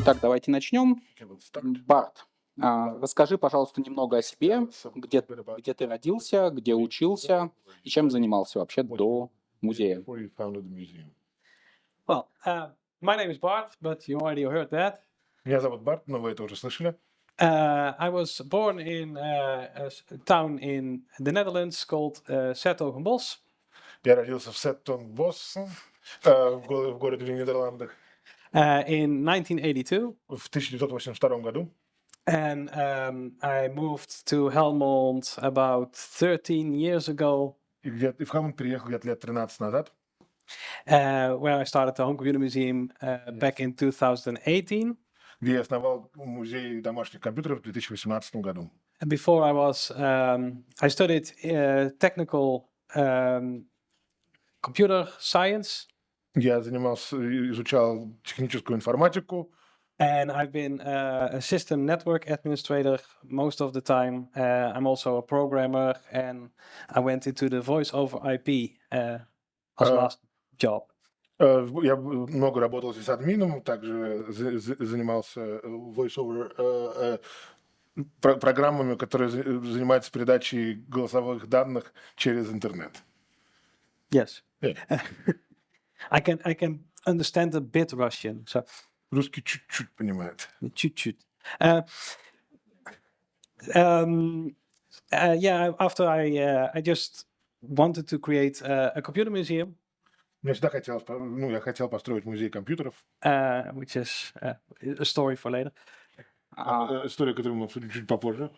Итак, давайте начнем. Барт, расскажи, пожалуйста, немного о себе, где ты родился, где учился и чем занимался вообще до музея. Well, my name is Bart, but you already heard that. Меня зовут Барт, но вы это уже слышали. I was born in a town in the Netherlands called *Zertogenbosch. Я родился в Сеттон-Боссен, в городе в Нидерландах, In 1982, в 1982 году. and I moved to Helmond about 13 years ago, И в Хелмонд переехал где-то лет 13 назад, where I started the HomeComputerMuseum back in 2018. где я основал музей домашних компьютеров в 2018 году. And before I studied technical computer science, Я изучал техническую информатику, and I've been a system network administrator most of the time. I'm also a programmer, and I went into the voice over IP as last job. я много работал с админом, также занимался voice-over программами, которые занимаются передачей голосовых данных через интернет. Yes. Yeah. I can understand a bit Russian, so Русский чуть-чуть понимает. чуть-чуть. Yeah, after I just wanted to create a computer museum, Мне всегда хотелось, я хотел построить музей компьютеров. which is a story for later. История, которую мы обсудим чуть попозже.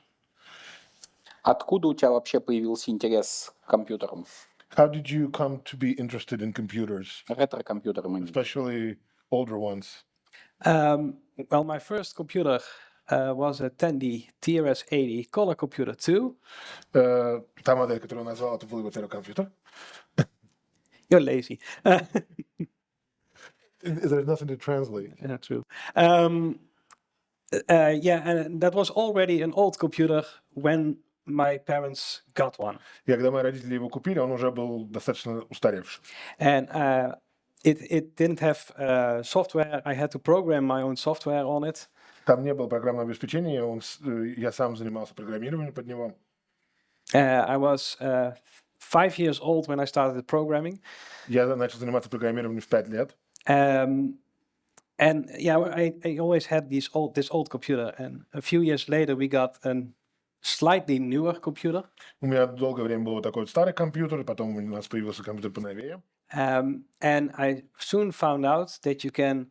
Откуда у тебя вообще появился интерес к компьютерам? How did you come to be interested in computers, Ретро-компьютерам. especially older ones? Well, my first computer was a Tandy TRS-80 color computer 2. Та модель, которую я назвал, это был его первый компьютер. You're lazy. There's nothing to translate. Yeah, true. Yeah, and that was already an old computer when my parents got one. И когда мои родители его купили, он уже был достаточно устаревший. And it didn't have software. I had to program my own software on it. Там не было программного обеспечения, я сам занимался программированием под него. I was 5 years old when I started programming. Я начал заниматься программированием в 5 лет. And yeah, I always had this old computer. And a few years later, we got a slightly newer computer. У меня долгое время был такой вот старый компьютер, потом у нас появился компьютер поновее. And I soon found out that you can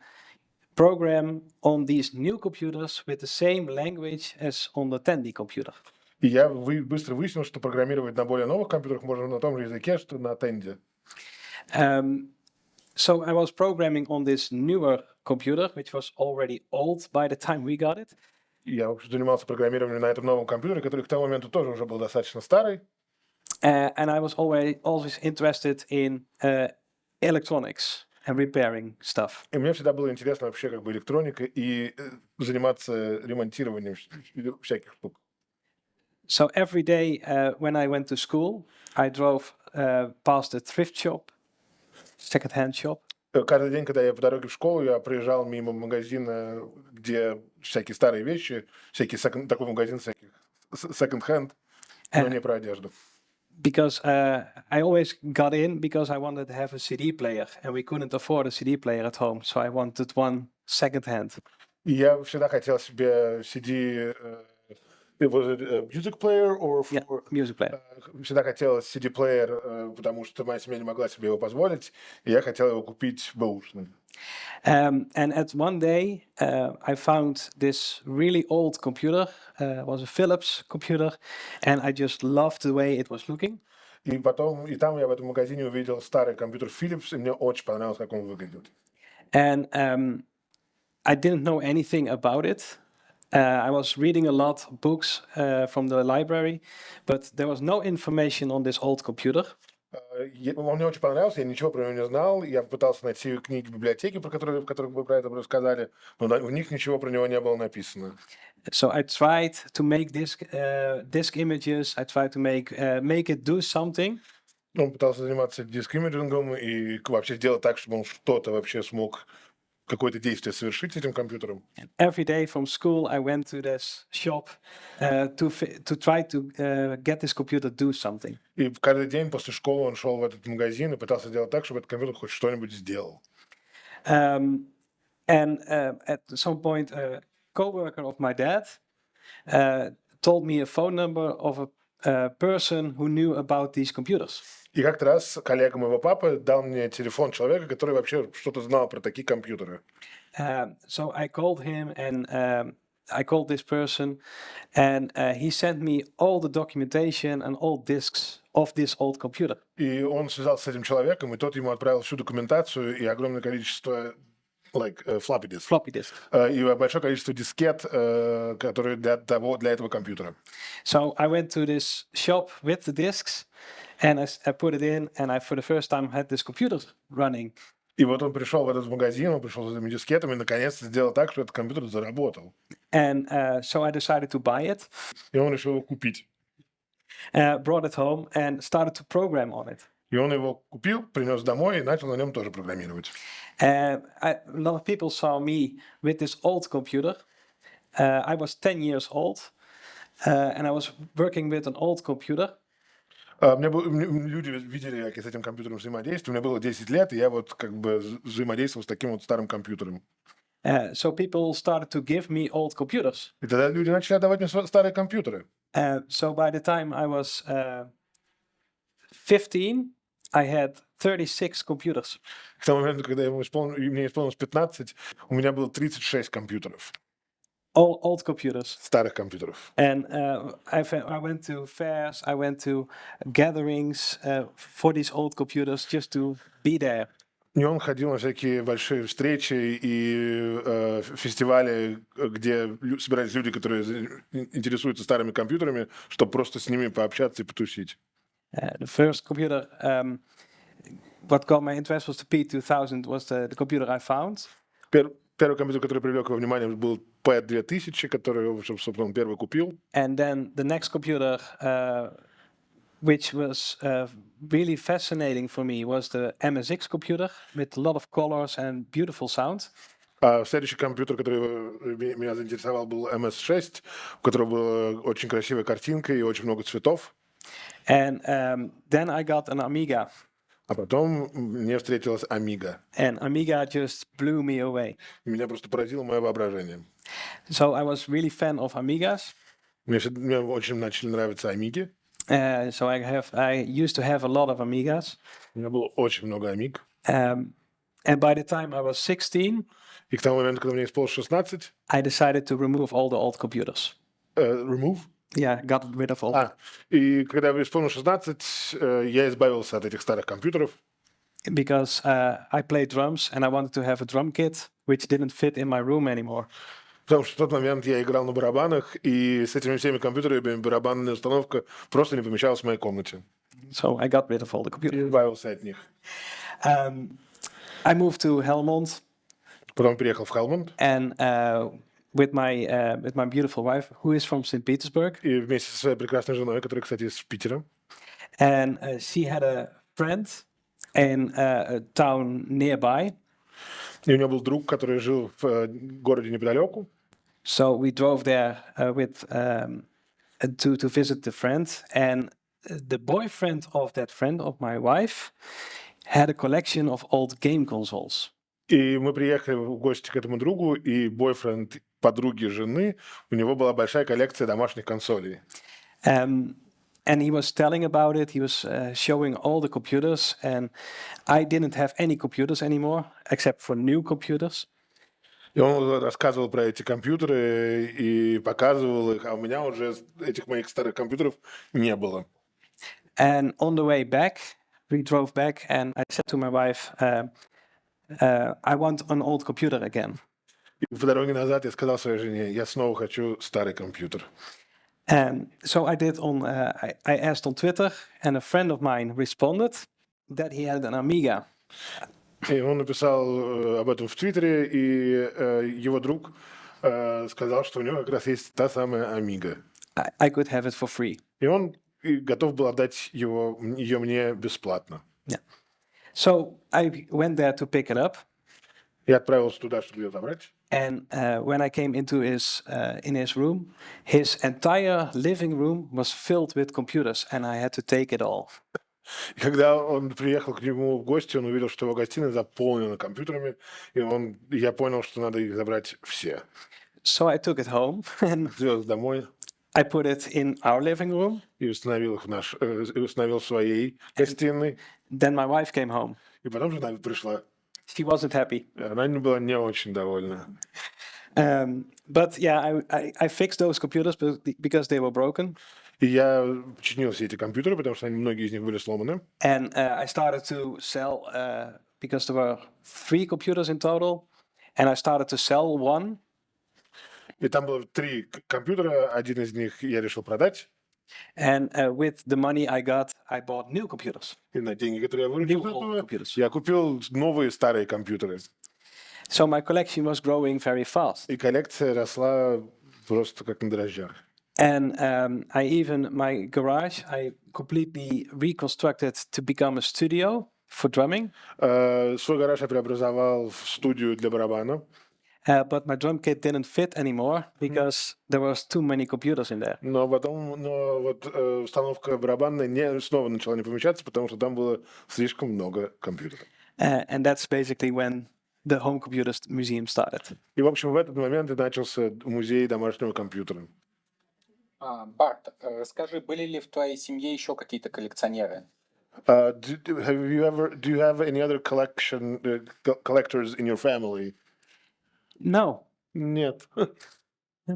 program on these new computers with the same language as on the Tandy computer. И я быстро выяснил, что программировать на более новых компьютерах можно на том же языке, что на Tandy. So I was programming on this newer computer, which was already old by the time we got it. Я занимался программированием на этом новом компьютере, который к тому моменту тоже уже был достаточно старый. And I was always interested in electronics and repairing stuff. И мне всегда было интересно вообще как бы электроника и заниматься ремонтированием всяких штук. So every day when I went to school, I drove past a thrift shop, second-hand shop. Каждый день, когда я по дороге в школу, я проезжал мимо магазина, где всякие старые вещи, такой магазин всяких second-hand, но не про одежду. Because I always got in because I wanted to have a CD player, and we couldn't afford a CD player at home, so I wanted one second-hand. И я всегда хотел себе CD, was it a music player or for... Yeah, music player. Всегда хотел CD-плеер, потому что моя семья не могла себе его позволить, и я хотел его купить бэушным. And at one day, I found this really old computer. It was a Philips computer, and I just loved the way it was looking. И там я в этом магазине увидел старый компьютер Philips, и мне очень понравилось, как он выглядел. And I didn't know anything about it. I was reading a lot of books from the library, but there was no information on this old computer. Он мне очень понравился, я ничего про него не знал. Я пытался найти книги в библиотеке, в которых вы про это рассказали, но в них ничего про него не было написано. So I tried to make disk images. I tried to make it do something. Он пытался заниматься диск-имиджингом и вообще сделать так, чтобы он что-то вообще смог какое-то действие совершить с этим компьютером. And every day from school, I went to this shop to try to get this computer to do something. И каждый день после школы он шел в этот магазин и пытался сделать так, чтобы этот компьютер хоть что-нибудь сделал. And at some point, a coworker of my dad told me a phone number of a person who knew about these computers. И как-то раз коллега моего папы дал мне телефон человека, который вообще что-то знал про такие компьютеры. So I called him and I called this person, and he sent me all the documentation and all discs of this old computer. И он связался с этим человеком, и тот ему отправил всю документацию и огромное количество floppy disk. Floppy disk. И большое количество дискет, которые для этого компьютера. So I went to this shop with the discs, and I put it in, and I, for the first time, had this computer running. И вот он пришел в этот магазин, он пришел с этими дискетами, и наконец-то сделал так, что этот компьютер заработал. And so I decided to buy it, И он решил его купить. brought it home, and started to program on it. И он его купил, принес домой и начал на нем тоже программировать. A lot of people saw me with this old computer. I was 10 years old, and I was working with an old computer. Люди видели, как я с этим компьютером взаимодействую. Мне было 10 лет, и я вот как бы взаимодействовал с таким вот старым компьютером. So people started to give me old computers. И тогда люди начали отдавать мне старые компьютеры. So by the time I was 15, I had 36 computers. К тому моменту, когда мне исполнилось 15, у меня было 36 компьютеров. All old computers. Старых компьютеров. And I went to fairs, I went to gatherings for these old computers just to be there. И он ходил на всякие большие встречи и фестивали, где собирались люди, которые интересуются старыми компьютерами, чтобы просто с ними пообщаться и потусить. The first computer, what got my interest was the P2000, was the computer I found. Первый компьютер, который привлек его внимание, был P2000, который, собственно, он первый купил. And then the next computer, which was really fascinating for me, was the MSX computer with a lot of colors and beautiful sound. Следующий компьютер, который меня заинтересовал, был MS-6, у которого была очень красивая картинка и очень много цветов. And then I got an Amiga. А потом мне встретилась Amiga. And Amiga just blew me away. И меня просто поразило мое воображение. So I was really fan of Amigas. Мне очень начали нравиться Амиги. So I used to have a lot of Amigas. У меня было очень много Амиг. And by the time I was 16, И к тому моменту, когда мне исполнилось 16, I decided to remove all the old computers. remove? Yeah, got rid of all. И когда мне исполнилось 16, я избавился от этих старых компьютеров. Because I played drums and I wanted to have a drum kit, which didn't fit in my room anymore. Потому что в тот момент я играл на барабанах, и с этими всеми компьютерами барабанная установка просто не помещалась в моей комнате. So I got rid of all the computers. И избавился от них. I moved to Hелмонд. Потом переехал в Хелмонд. And with my beautiful wife, who is from St. Petersburg. И вместе со своей прекрасной женой, которая, кстати, из Питера. And she had a friend in a town nearby. И у нее был друг, который жил в городе неподалеку. So we drove there to visit the friend, and the boyfriend of that friend of my wife had a collection of old game consoles. И мы приехали в гости к этому другу, и бойфренд подруги жены, у него была большая коллекция домашних консолей. And he was telling about it. He was showing all the computers, and I didn't have any computers anymore, except for new computers. И он рассказывал про эти компьютеры и показывал их, а у меня уже этих моих старых компьютеров не было. And on the way back, we drove back, and I said to my wife, I want an old computer again. И по дороге назад я сказал своей жене, я снова хочу старый компьютер. And so I did I asked on Twitter, and a friend of mine responded that he had an Amiga. И он написал об этом в Твиттере, и его друг сказал, что у него как раз есть та самая Amiga. I could have it for free. И он готов был отдать ее мне бесплатно. Yeah. So I went there to pick it up. Я отправился туда, чтобы ее забрать. And when I came into in his room, his entire living room was filled with computers, and I had to take it all. И когда он приехал к нему в гости, он увидел, что его гостиная заполнена компьютерами, и я понял, что надо их забрать все. So I took it home and Привез домой I put it in our living room. и установил их установил в своей гостиной. Then my wife came home. И потом жена пришла. She wasn't happy. Она была не очень довольна. But yeah, I fixed those computers because they were broken. И я починил все эти компьютеры, потому что многие из них были сломаны. And I started to sell, because there were 3 computers in total, and I started to sell one. И там было 3 компьютера, один из них я решил продать. And with the money I got, I bought new computers. И на деньги, которые я выручил, New old computers. я купил новые старые компьютеры. So my collection was growing very fast. И коллекция росла просто как на дрожжах. And my garage, I completely reconstructed to become a studio for drumming. Свой гараж я преобразовал в студию для барабана. But my drum kit didn't fit anymore because there was too many computers in there. Но вот установка барабанная снова начала не помещаться, потому что там было слишком много компьютеров. And that's basically when the HomeComputerMuseum started. И, в общем, в этот момент и начался музей домашнего компьютера. Барт, скажи, были ли в твоей семье еще какие-то коллекционеры? Do you have any other collectors in your family? No. Нет.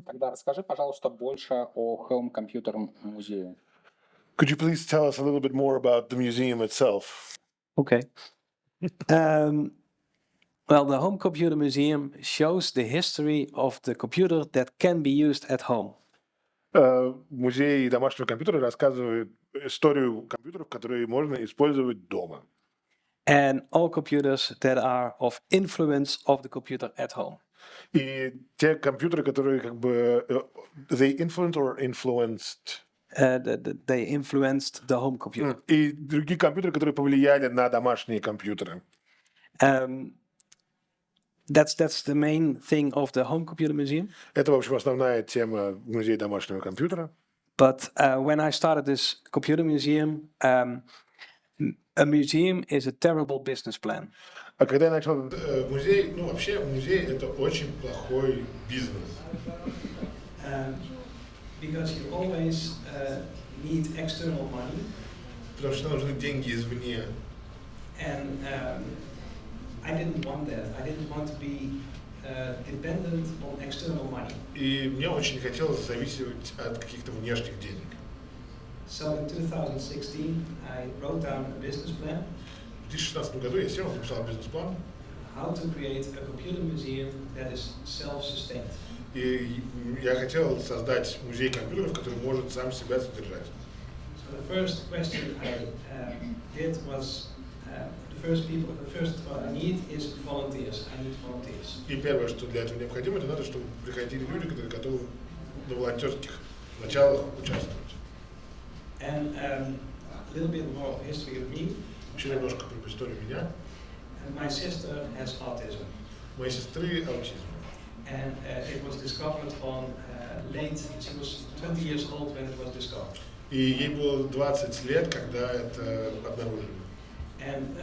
Тогда расскажи, пожалуйста, больше о HomeComputerMuseum. Could you please tell us a little bit more about the museum itself? Okay. Well, the HomeComputerMuseum shows the history of the computer that can be used at home. Музей домашнего компьютера рассказывает историю компьютеров, которые можно использовать дома. And all computers that are of influence of the computer at home. И те компьютеры, которые как бы they influenced or influenced. They influenced the home computer. И другие компьютеры, которые повлияли на домашние компьютеры. That's the main thing of the HomeComputerMuseum. Это, в общем, основная тема музея домашнего компьютера. But when I started this computer museum, a museum is a terrible business plan. А когда я начал музей, вообще музей это очень плохой бизнес. Because you always need external money. Потому что нужны деньги извне. And I didn't want that. I didn't want to be dependent on external money. И мне очень хотелось зависеть от каких-то внешних денег. So in 2016, I wrote down a business plan. В 2016 году я сел, написал бизнес-план. How to create a computer museum that is self-sustained. И я хотел создать музей компьютеров, который может сам себя содержать. So the first question I did was the first what I need is volunteers. I need volunteers. И первое, что для этого необходимо, это надо, чтобы приходили люди, которые готовы на волонтерских началах участвовать. And a little bit more of history of me. Еще немножко про историю меня. And my sister has autism. Моей сестры аутизм. And it was discovered on late. She was 20 years old when it was discovered. И ей было 20 лет, когда это обнаружили. And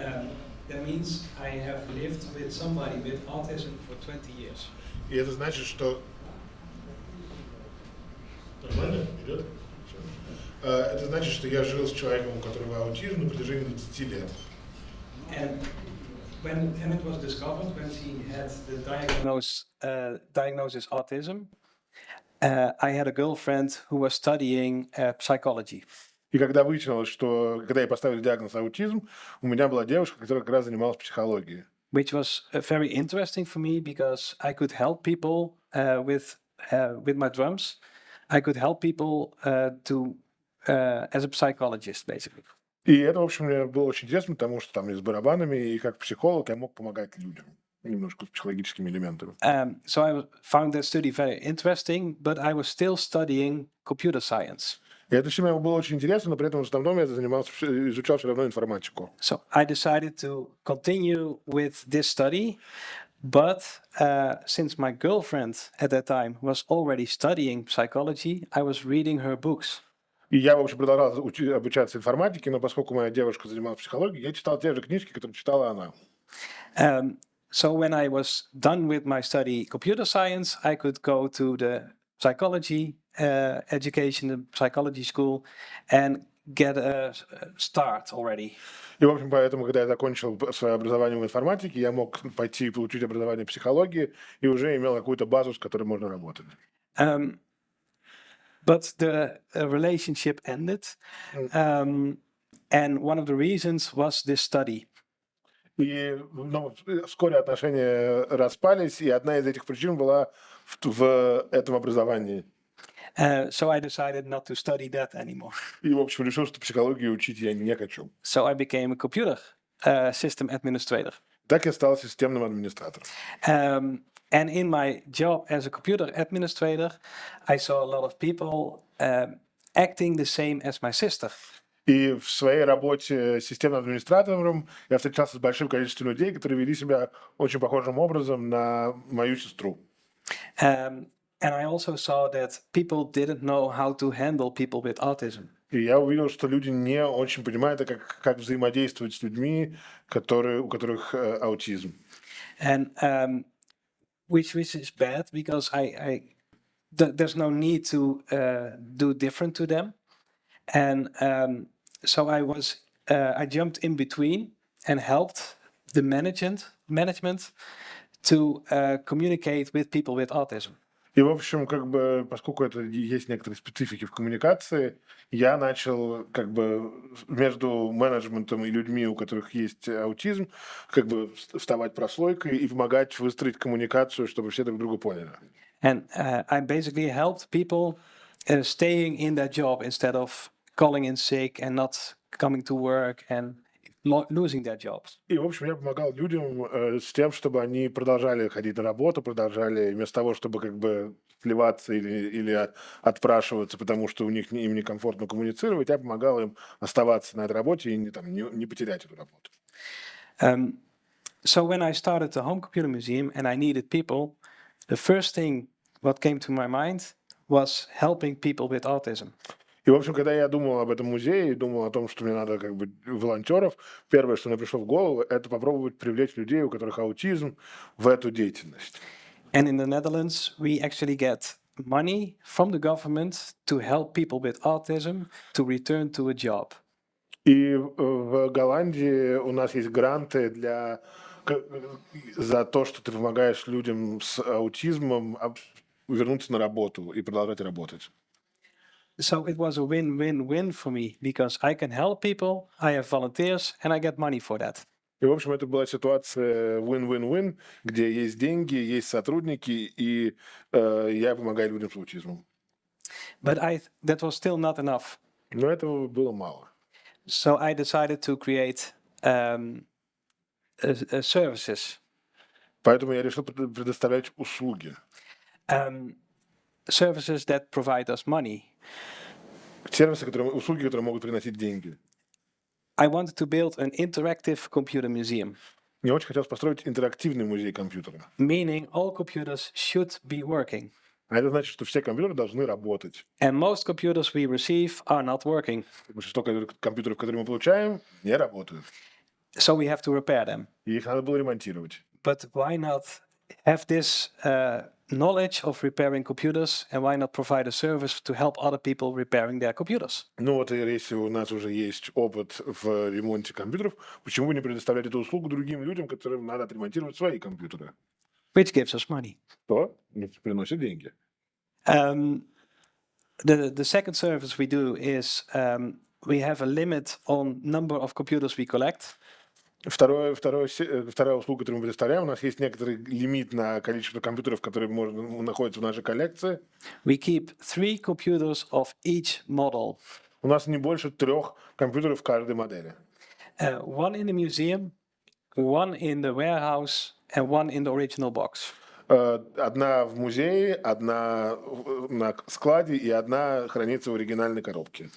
that means I have lived with somebody with autism for 20 years. И это значит, что... Нормально? Идет? Это значит, что я жил с человеком, у которого аутизм на протяжении 20 лет. And when it was discovered, when she had the diagnosis autism, I had a girlfriend who was studying psychology. И когда выяснилось, что когда ей поставили диагноз аутизм, у меня была девушка, которая как раз занималась психологией. Which was very interesting for me because I could help people with my drums. I could help people as a psychologist, basically. И это, в общем, мне было очень интересно, потому что там и с барабанами, и как психолог я мог помогать людям. Немножко с психологическими элементами. So I found that study very interesting, but I was still studying computer science. И это все мне было очень интересно, но при этом в основном я изучал все равно информатику. So I decided to continue with this study, But since my girlfriend at that time was already studying psychology, I was reading her books. И я, в общем, продолжал обучаться информатике, но поскольку моя девушка занималась психологией, я читал те же книжки, которые читала она. So when I was done with my study computer science, I could go to the psychology education, the psychology school, and get a start already. И, в общем, поэтому, когда я закончил свое образование в информатике, я мог пойти и получить образование в психологии и уже имел какую-то базу, с которой можно работать. But the relationship ended, and one of the reasons was this study. И вскоре отношения распались, и одна из этих причин была в этом образовании. So I decided not to study that anymore. И, в общем, решил, что психологию учить я не хочу. So I became a computer system administrator. Так я стал системным администратором. And in my job as a computer administrator, I saw a lot of people acting the same as my sister. И в своей работе системным администратором я встречался с большим количеством людей, которые вели себя очень похожим образом на мою сестру. And I also saw that people didn't know how to handle people with autism. И я увидел, что люди не очень понимают, как взаимодействовать с людьми, у которых аутизм. And which is bad because there's no need to do different to them. And so I jumped in between and helped the management to communicate with people with autism. И, в общем, поскольку это есть некоторые специфики в коммуникации, я начал между менеджментом и людьми, у которых есть аутизм, вставать прослойкой и помогать выстроить коммуникацию, чтобы все друг друга поняли. And I basically helped people staying in their job instead of calling in sick and not coming to work and losing their jobs. И, в общем, я помогал людям с тем, чтобы они продолжали ходить на работу, продолжали вместо того, чтобы плеваться или отпрашиваться, потому что им некомфортно коммуницировать, я помогал им оставаться на этой работе и не потерять эту работу. So when I started the HomeComputerMuseum and I needed people, the first thing what came to my mind was helping people with autism. И, в общем, когда я думал об этом музее и думал о том, что мне надо волонтеров, первое, что мне пришло в голову, это попробовать привлечь людей, у которых аутизм, в эту деятельность. And in the Netherlands, we actually get money from the government to help people with autism to return to a job. И в Голландии у нас есть гранты за то, что ты помогаешь людям с аутизмом вернуться на работу и продолжать работать. So it was a win-win-win for me because I can help people, I have volunteers, and I get money for that. И, в общем, это была ситуация win-win-win, где есть деньги, есть сотрудники, и я помогаю людям с аутизмом. But that was still not enough. Но этого было мало. So I decided to create services. Поэтому я решил предоставлять услуги. Services that provide us money. Услуги, которые могут приносить деньги. I wanted to build an interactive computer museum. Мне очень хотелось построить интерактивный музей компьютера. Meaning all computers should be working. А это значит, что все компьютеры должны работать. And most computers we receive are not working. Большинство компьютеров, которые мы получаем, не работают. So we have to repair them. И их надо было ремонтировать. But why not have this knowledge of repairing computers and why not provide a service to help other people repairing their computers? Ну вот, если у нас уже есть опыт в ремонте компьютеров, почему бы не предоставлять эту услугу другим людям, которым надо отремонтировать свои компьютеры? Which gives us money. То приносит деньги. The second service we do is we have a limit on number of computers we collect. Вторая услуга, которую мы предоставляем, у нас есть некоторый лимит на количество компьютеров, которые находятся в нашей коллекции. We keep 3 computers of each model. У нас не больше 3 компьютеров в каждой модели. One in the museum, one in the warehouse, and one in the original box. Одна в музее, одна на складе и одна хранится в оригинальной коробке.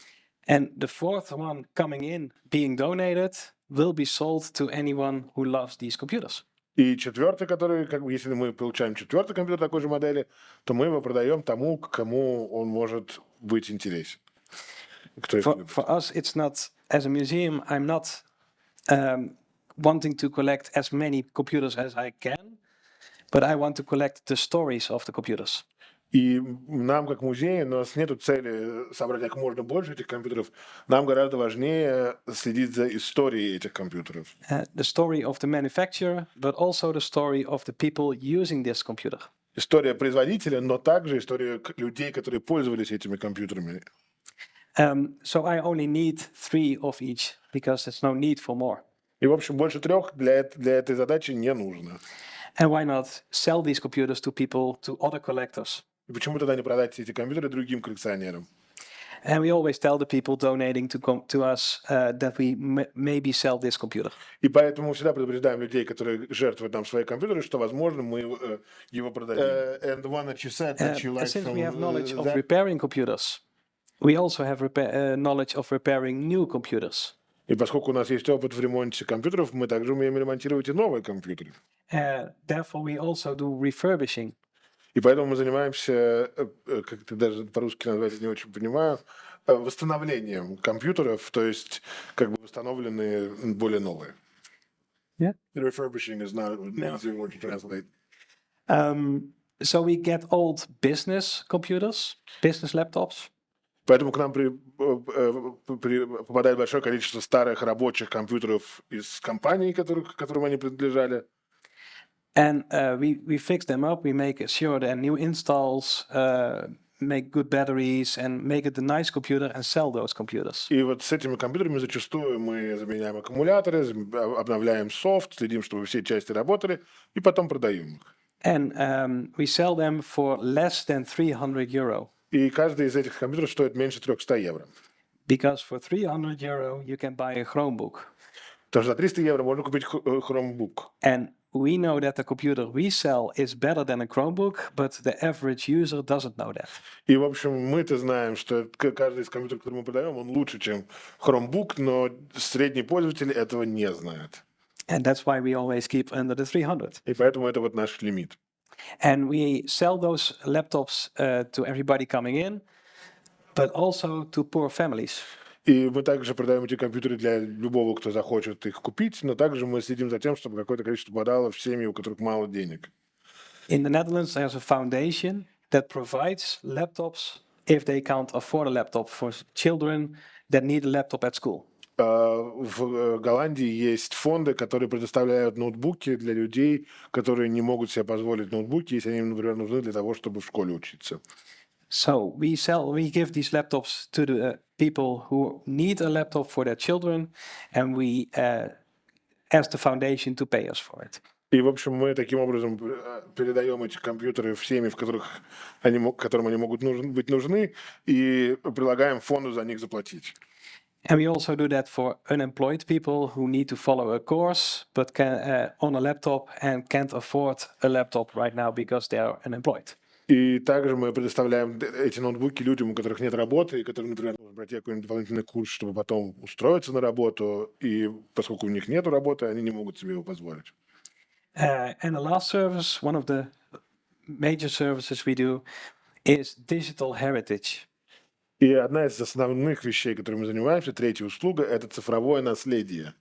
And the fourth one coming in, being donated, will be sold to anyone who loves these computers. И четвертый, который, как бы, если мы получаем четвертый компьютер такой же модели, то мы его продаем тому, кому он может быть интересен. Кто их любит. For us, it's not, as a museum, I'm not wanting to collect as many computers as I can, but I want to collect the stories of the computers. И нам, как музей, у нас нет цели собрать как можно больше этих компьютеров. Нам гораздо важнее следить за историей этих компьютеров. The story of the manufacturer, but also the story of the people using this computer. История производителя, но также история людей, которые пользовались этими компьютерами. So I only need 3 of each, because there's no need for more. И, в общем, больше 3 для этой задачи не нужно. And why not sell these computers to people, to other collectors? И почему тогда не продать эти компьютеры другим коллекционерам? And we always tell the people donating to us that we maybe sell this computer. И поэтому мы всегда предупреждаем людей, которые жертвуют нам свои компьютеры, что, возможно, мы его продадим. And the one that you said that you like Since from we have knowledge of that, repairing computers, we also have knowledge of repairing new computers. и поскольку у нас есть опыт в ремонте компьютеров, мы также умеем ремонтировать и новые компьютеры. Therefore, we also do refurbishing. И поэтому мы занимаемся, как это даже по-русски назвать, не очень понимаю, восстановлением компьютеров, то есть как бы восстановленные более новые. Yeah. Refurbishing is not an easy word to translate. So we get old business computers, business laptops. Поэтому к нам попадает большое количество старых рабочих компьютеров из компаний, которым они принадлежали. And we fix them up, we make sure there are new installs, make good batteries, and make it a nice computer and sell those computers. И вот с этими компьютерами зачастую мы заменяем аккумуляторы, обновляем софт, следим, чтобы все части работали, и потом продаем их. And we sell them for less than €300. И каждый из этих компьютеров стоит меньше 300 евро. Because for €300 you can buy a Chromebook. Потому что за 300 евро можно купить Chromebook. And we know that the computer we sell is better than a Chromebook, but the average user doesn't know that. И, в общем, мы-то знаем, что каждый из компьютеров, который мы продаем, он лучше, чем Chromebook, но средний пользователь этого не знает. And that's why we always keep under the 300. И поэтому это вот наш лимит. And we sell those laptops to everybody coming in, but also to poor families. И мы также продаем эти компьютеры для любого, кто захочет их купить, но также мы следим за тем, чтобы какое-то количество попадало в семьи, у которых мало денег. In the Netherlands, there's a foundation that provides laptops if they can't afford a laptop for children that need a laptop at school. В Голландии есть фонды, которые предоставляют ноутбуки для людей, которые не могут себе позволить ноутбуки, если они им, например, нужны для того, чтобы в школе учиться. So we give these laptops to the people who need a laptop for their children, and we ask the foundation to pay us for it. И, в общем, мы таким образом передаем эти компьютеры в семьи, которым они могут быть нужны, и предлагаем фонду за них заплатить. And we also do that for unemployed people who need to follow a course, but can on a laptop and can't afford a laptop right now because they are unemployed. И также мы предоставляем эти ноутбуки людям, у которых нет работы, и которые, например, нужно пройти какой-нибудь дополнительный курс, чтобы потом устроиться на работу, и поскольку у них нет работы, они не могут себе его позволить. And the last service, one of the major services we do, is digital heritage. И одна из основных вещей, которыми мы занимаемся, третья услуга, это цифровое наследие.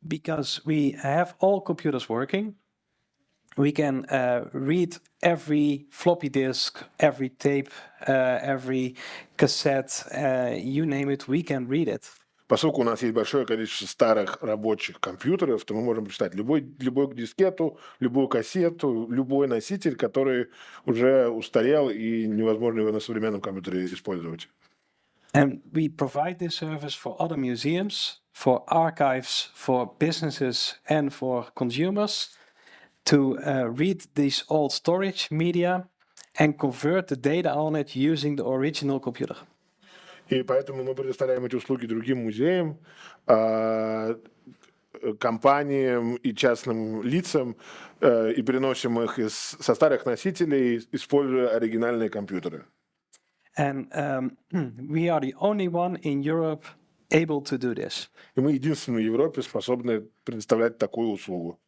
Because we have all computers working, we can read every floppy disk, every tape, every cassette, you name it, we can read it. Поскольку у нас есть большое количество старых рабочих компьютеров, то мы можем прочитать любую дискету, любую кассету, любой носитель, который уже устарел и невозможно его на современном компьютере использовать. And we provide this service for other museums, for archives, for businesses and for consumers to read these old storage media and convert the data on it using the original computer. И поэтому мы предоставляем эти услуги другим музеям, компаниям и частным лицам и переносим их со старых носителей, используя оригинальные компьютеры. And we are the only one in Europe able to do this. И мы единственные в Европе способны предоставлять такую услугу.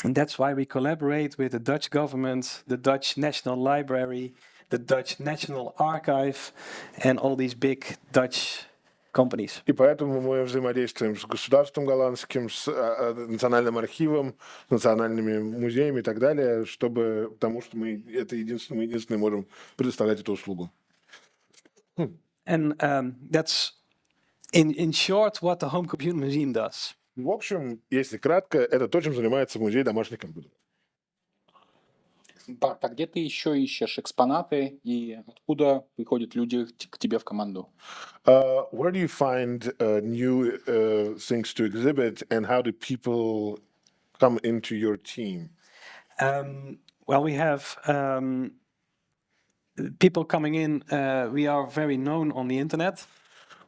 And that's why we collaborate with the Dutch government, the Dutch National Library, the Dutch National Archive, and all these big Dutch companies. И поэтому мы взаимодействуем с государством голландским, с национальным архивом, с национальными музеями и так далее, потому что мы единственные можем предоставлять эту услугу. And that's, in short, what the Home Computer Museum does. В общем, если кратко, это то, чем занимается музей домашних компьютеров. Барт, а где ты еще ищешь экспонаты и откуда приходят люди к тебе в команду? Where do you find new things to exhibit, and how do people come into your team? Well, we have people coming in. We are very known on the internet.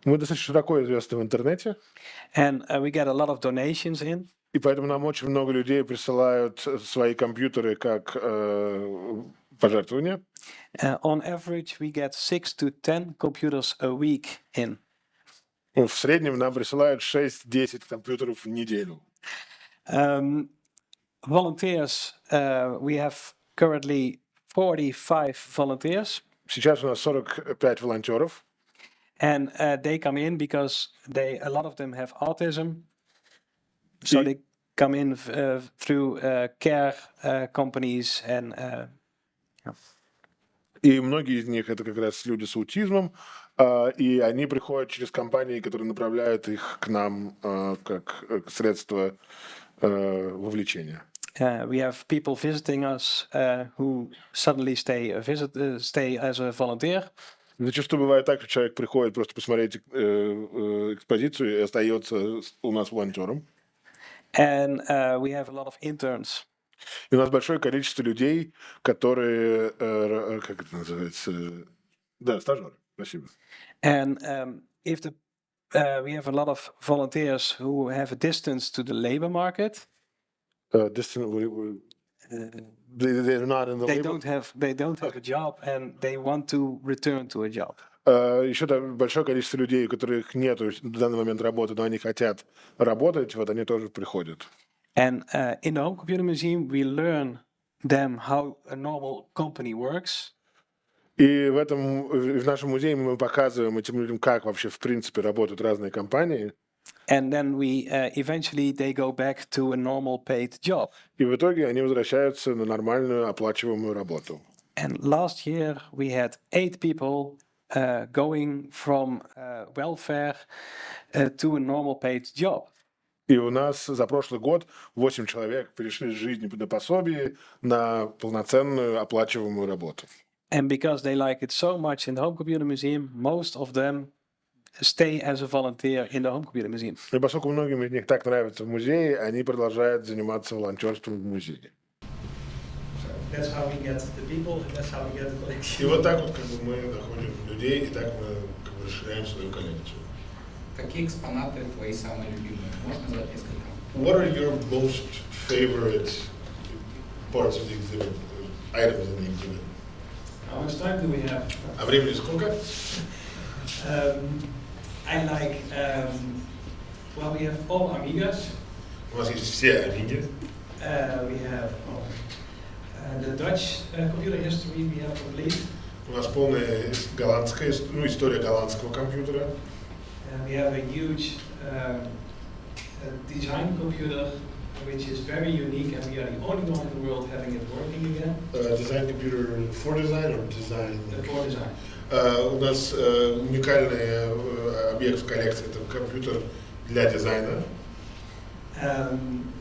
Мы достаточно широко известны в интернете, and we get a lot of donations in. и поэтому нам очень много людей присылают свои компьютеры как пожертвования. On average, we get 6 to 10 computers a week in. В среднем нам присылают 6-10 компьютеров в неделю. Volunteers, we have currently 45 volunteers. Сейчас у нас 45 волонтеров. And they come in because a lot of them have autism. So they come in through care companies and И многие из них это как раз люди с аутизмом, и они приходят через компании, которые направляют их к нам как средство вовлечения. We have people visiting us who suddenly stay as a volunteer. Зачастую бывает так, что человек приходит просто посмотреть экспозицию и остается у нас волонтером. And we have a lot of interns. И у нас большое количество людей, которые, как это называется, да, стажеры. Спасибо. And we have a lot of volunteers who have a distance to the labor market. They're not in the They labor. don't have a job and they want to return to a job. Еще большое количество людей, у которых нет в данный момент работы, но они хотят работать, вот они тоже приходят. And in the Home Computer Museum, we learn them how a normal company works. И в нашем музее мы показываем этим людям, как вообще в принципе работают разные компании. And then eventually they go back to a normal paid job. И в итоге они возвращаются на нормальную оплачиваемую работу. And last year we had 8 people going from welfare to a normal paid job. И у нас за прошлый год 8 человек перешли с жизни на пособие на полноценную оплачиваемую работу. And because they like it so much in the Home Computer Museum, most of them stay as a volunteer in the Home Computer Museum. И поскольку многим из них так нравится в музее, они продолжают заниматься волонтерством в музее. That's how we get the people, and that's how we get the collection. И вот так вот как бы мы находим людей, и так мы как бы расширяем свою коллекцию. Какие экспонаты твои самые любимые? Можно назвать несколько? What are your most favorite parts of the exhibit, items in the exhibit? How much time do we have? А времени сколько? I like, well, we have all Amigas. У нас есть все Амиги. We have the Dutch computer history we have complete. У нас полная голландская, история голландского компьютера. We have a huge design computer, which is very unique, and we are the only one in the world having it working again. Design computer for design or design? For design. У нас уникальный объект в коллекции, это компьютер для дизайна.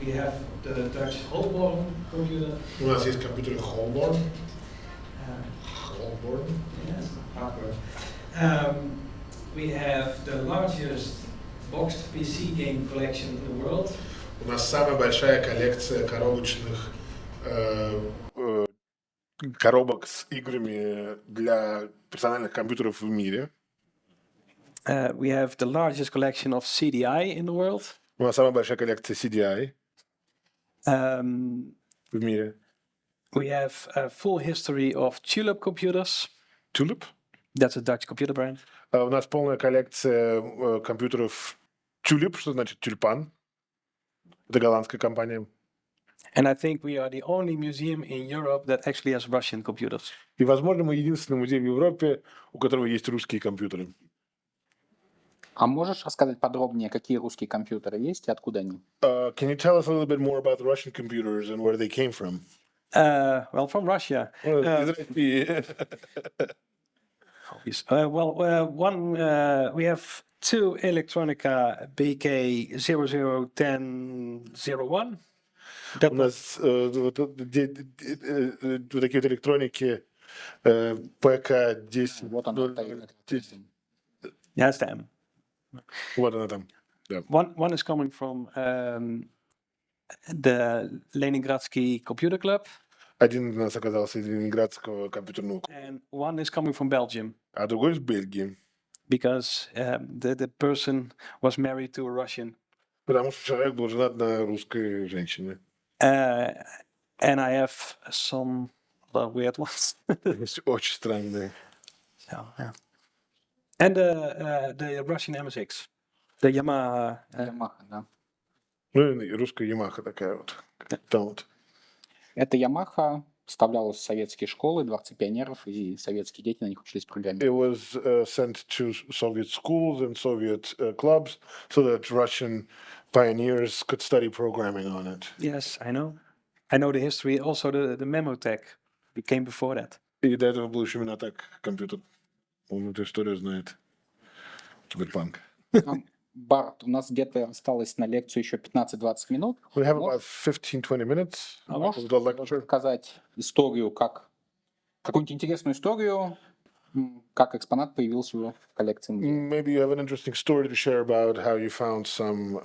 We have the Dutch Hellborn computer. У нас есть компьютер Hellborn. Yes, hardware. We have the largest boxed PC game collection in the world. У нас самая большая коллекция коробок с играми для персональных компьютеров в мире. We have the largest collection of CDI in the world. У нас самая большая коллекция CDI в мире. We have a full history of Tulip computers. Tulip? That's a Dutch computer brand. У нас полная коллекция компьютеров Tulip, что значит тюльпан. Это голландская компания. And I think we are the only museum in Europe that actually has Russian computers. И, возможно, мы единственный музей в Европе, у которого есть русские компьютеры. А можешь рассказать подробнее, какие русские компьютеры есть и откуда они? Can you tell us a little bit more about the Russian computers and where they came from? Well, from Russia. Из России. We have two Electronica BK001001. У нас вот такие вот электроники ПК-10. Вот она. Yes, them. Вот она там. Да. One is coming from the Leningradsky Computer Club, Один у нас оказался из Ленинградского компьютерного клуба, and one is coming from Belgium а другой из Бельгии. because the person was married to a Russian. Потому что человек был женат на русской женщине. And I have some other weird ones. Очень странные. So, yeah. And the Russian MSX, the Yamaha. Yamaha, да. Ну и русская Ямаха такая вот. Там вот. Это Yamaha вставлялась в советские школы, дворцы пионеров, и советские дети на них учились программировать. It was sent to Soviet schools and Soviet clubs so that Russian pioneers could study programming on it. Yes, I know. I know the history. Also, the Memotech came before that. И до этого был еще именно так компьютер. Он эту историю знает. Киберпанк. Барт, у нас где-то осталось на лекцию еще 15-20 минут. We have about 15-20 minutes of the lecture. Рассказать историю, какую-нибудь интересную историю, как экспонат появился в коллекции музея. Maybe you have an interesting story to share about how you found some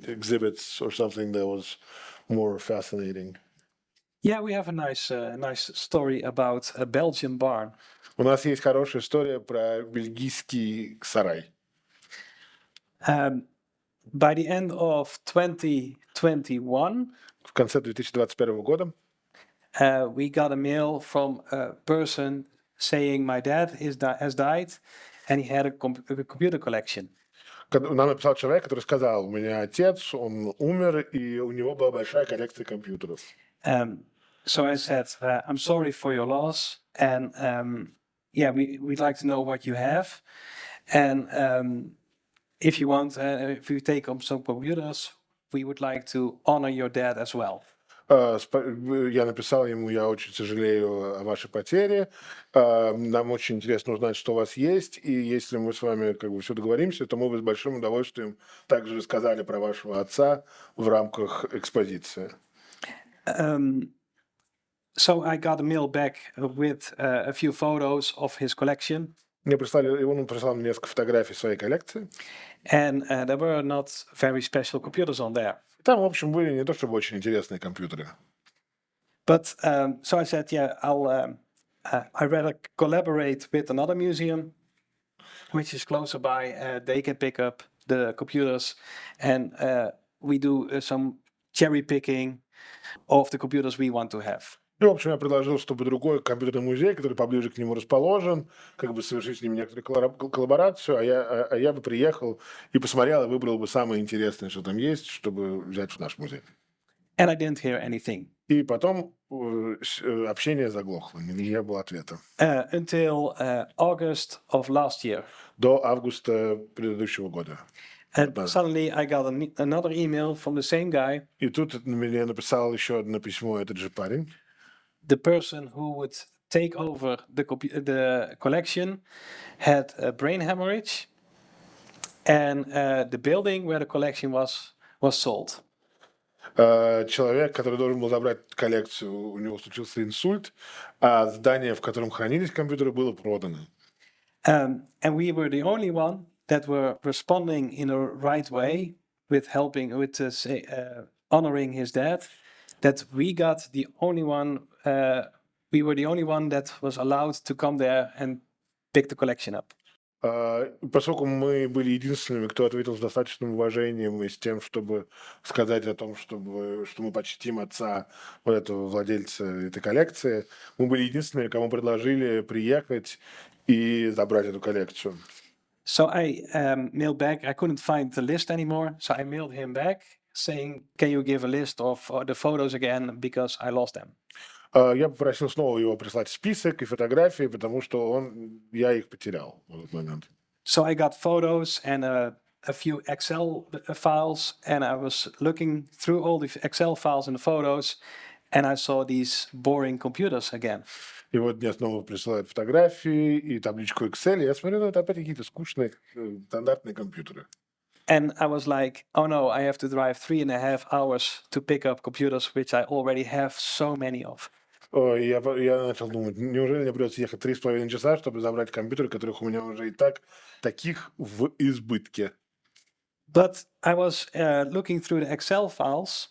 exhibits or something that was more fascinating. Yeah, we have a nice story about a Belgian barn. У нас есть хорошая история про бельгийский сарай. By the end of 2021, В конце 2021 года we got a mail from a person saying my dad has died and he had a computer collection. нам написал человек, который сказал, у меня отец, он умер, и у него была большая коллекция компьютеров. So I said, I'm sorry for your loss, and yeah, we'd like to know what you have, and if you want, if you take on some computers, we would like to honor your dad as well. Я написал ему, я очень сожалею о вашей потере, нам очень интересно узнать, что у вас есть, и если мы с вами как бы все договоримся, то мы бы с большим удовольствием также рассказали про вашего отца в рамках экспозиции. So I got a mail back with a few photos of his collection. Он прислал мне несколько фотографий своей коллекции. And there were not very special computers on there. Там, в общем, были не то чтобы очень интересные компьютеры. But so I said, yeah, I rather collaborate with another museum, which is closer by. They can pick up the computers, and we do some cherry picking of the computers we want to have. И, в общем, я предложил, чтобы другой компьютерный музей, который поближе к нему расположен, как бы совершить с ними некоторую коллаборацию, а я бы приехал и посмотрел, и выбрал бы самое интересное, что там есть, чтобы взять в наш музей. And I didn't hear anything. И потом общение заглохло, не было ответа. Until August of last year. До августа предыдущего года. And suddenly I got another email from the same guy. И тут мне написал еще одно письмо этот же парень. The person who would take over the collection had a brain hemorrhage, and the building where the collection was sold. Человек, который должен был забрать коллекцию, у него случился инсульт, а здание, в котором хранились компьютеры, было продано. And we were the only one that were responding in a right way with helping with honoring his dad. That we got the only one. We were the only one that was allowed to come there and pick the collection up. Поскольку мы были единственными, кто ответил с достаточным уважением и с тем, чтобы сказать о том, что мы почтим отца вот этого владельца этой коллекции, мы были единственными, кому предложили приехать и забрать эту коллекцию. So I mailed back. I couldn't find the list anymore, so I mailed him back saying, "Can you give a list of the photos again because I lost them?" Я попросил снова его прислать список и фотографии, потому что я их потерял в этот момент. So I got photos and a few Excel files, and I was looking through all the Excel files and the photos, and I saw these boring computers again. И вот мне снова присылают фотографии и табличку Excel, и я смотрю, это опять какие-то скучные стандартные компьютеры. And I was like, oh no, I have to drive 3.5 hours to pick up computers, which I already have so many of. Я начал думать, неужели мне придется ехать 3,5 часа, чтобы забрать компьютеры, которых у меня уже и так таких в избытке. But I was looking through the Excel files,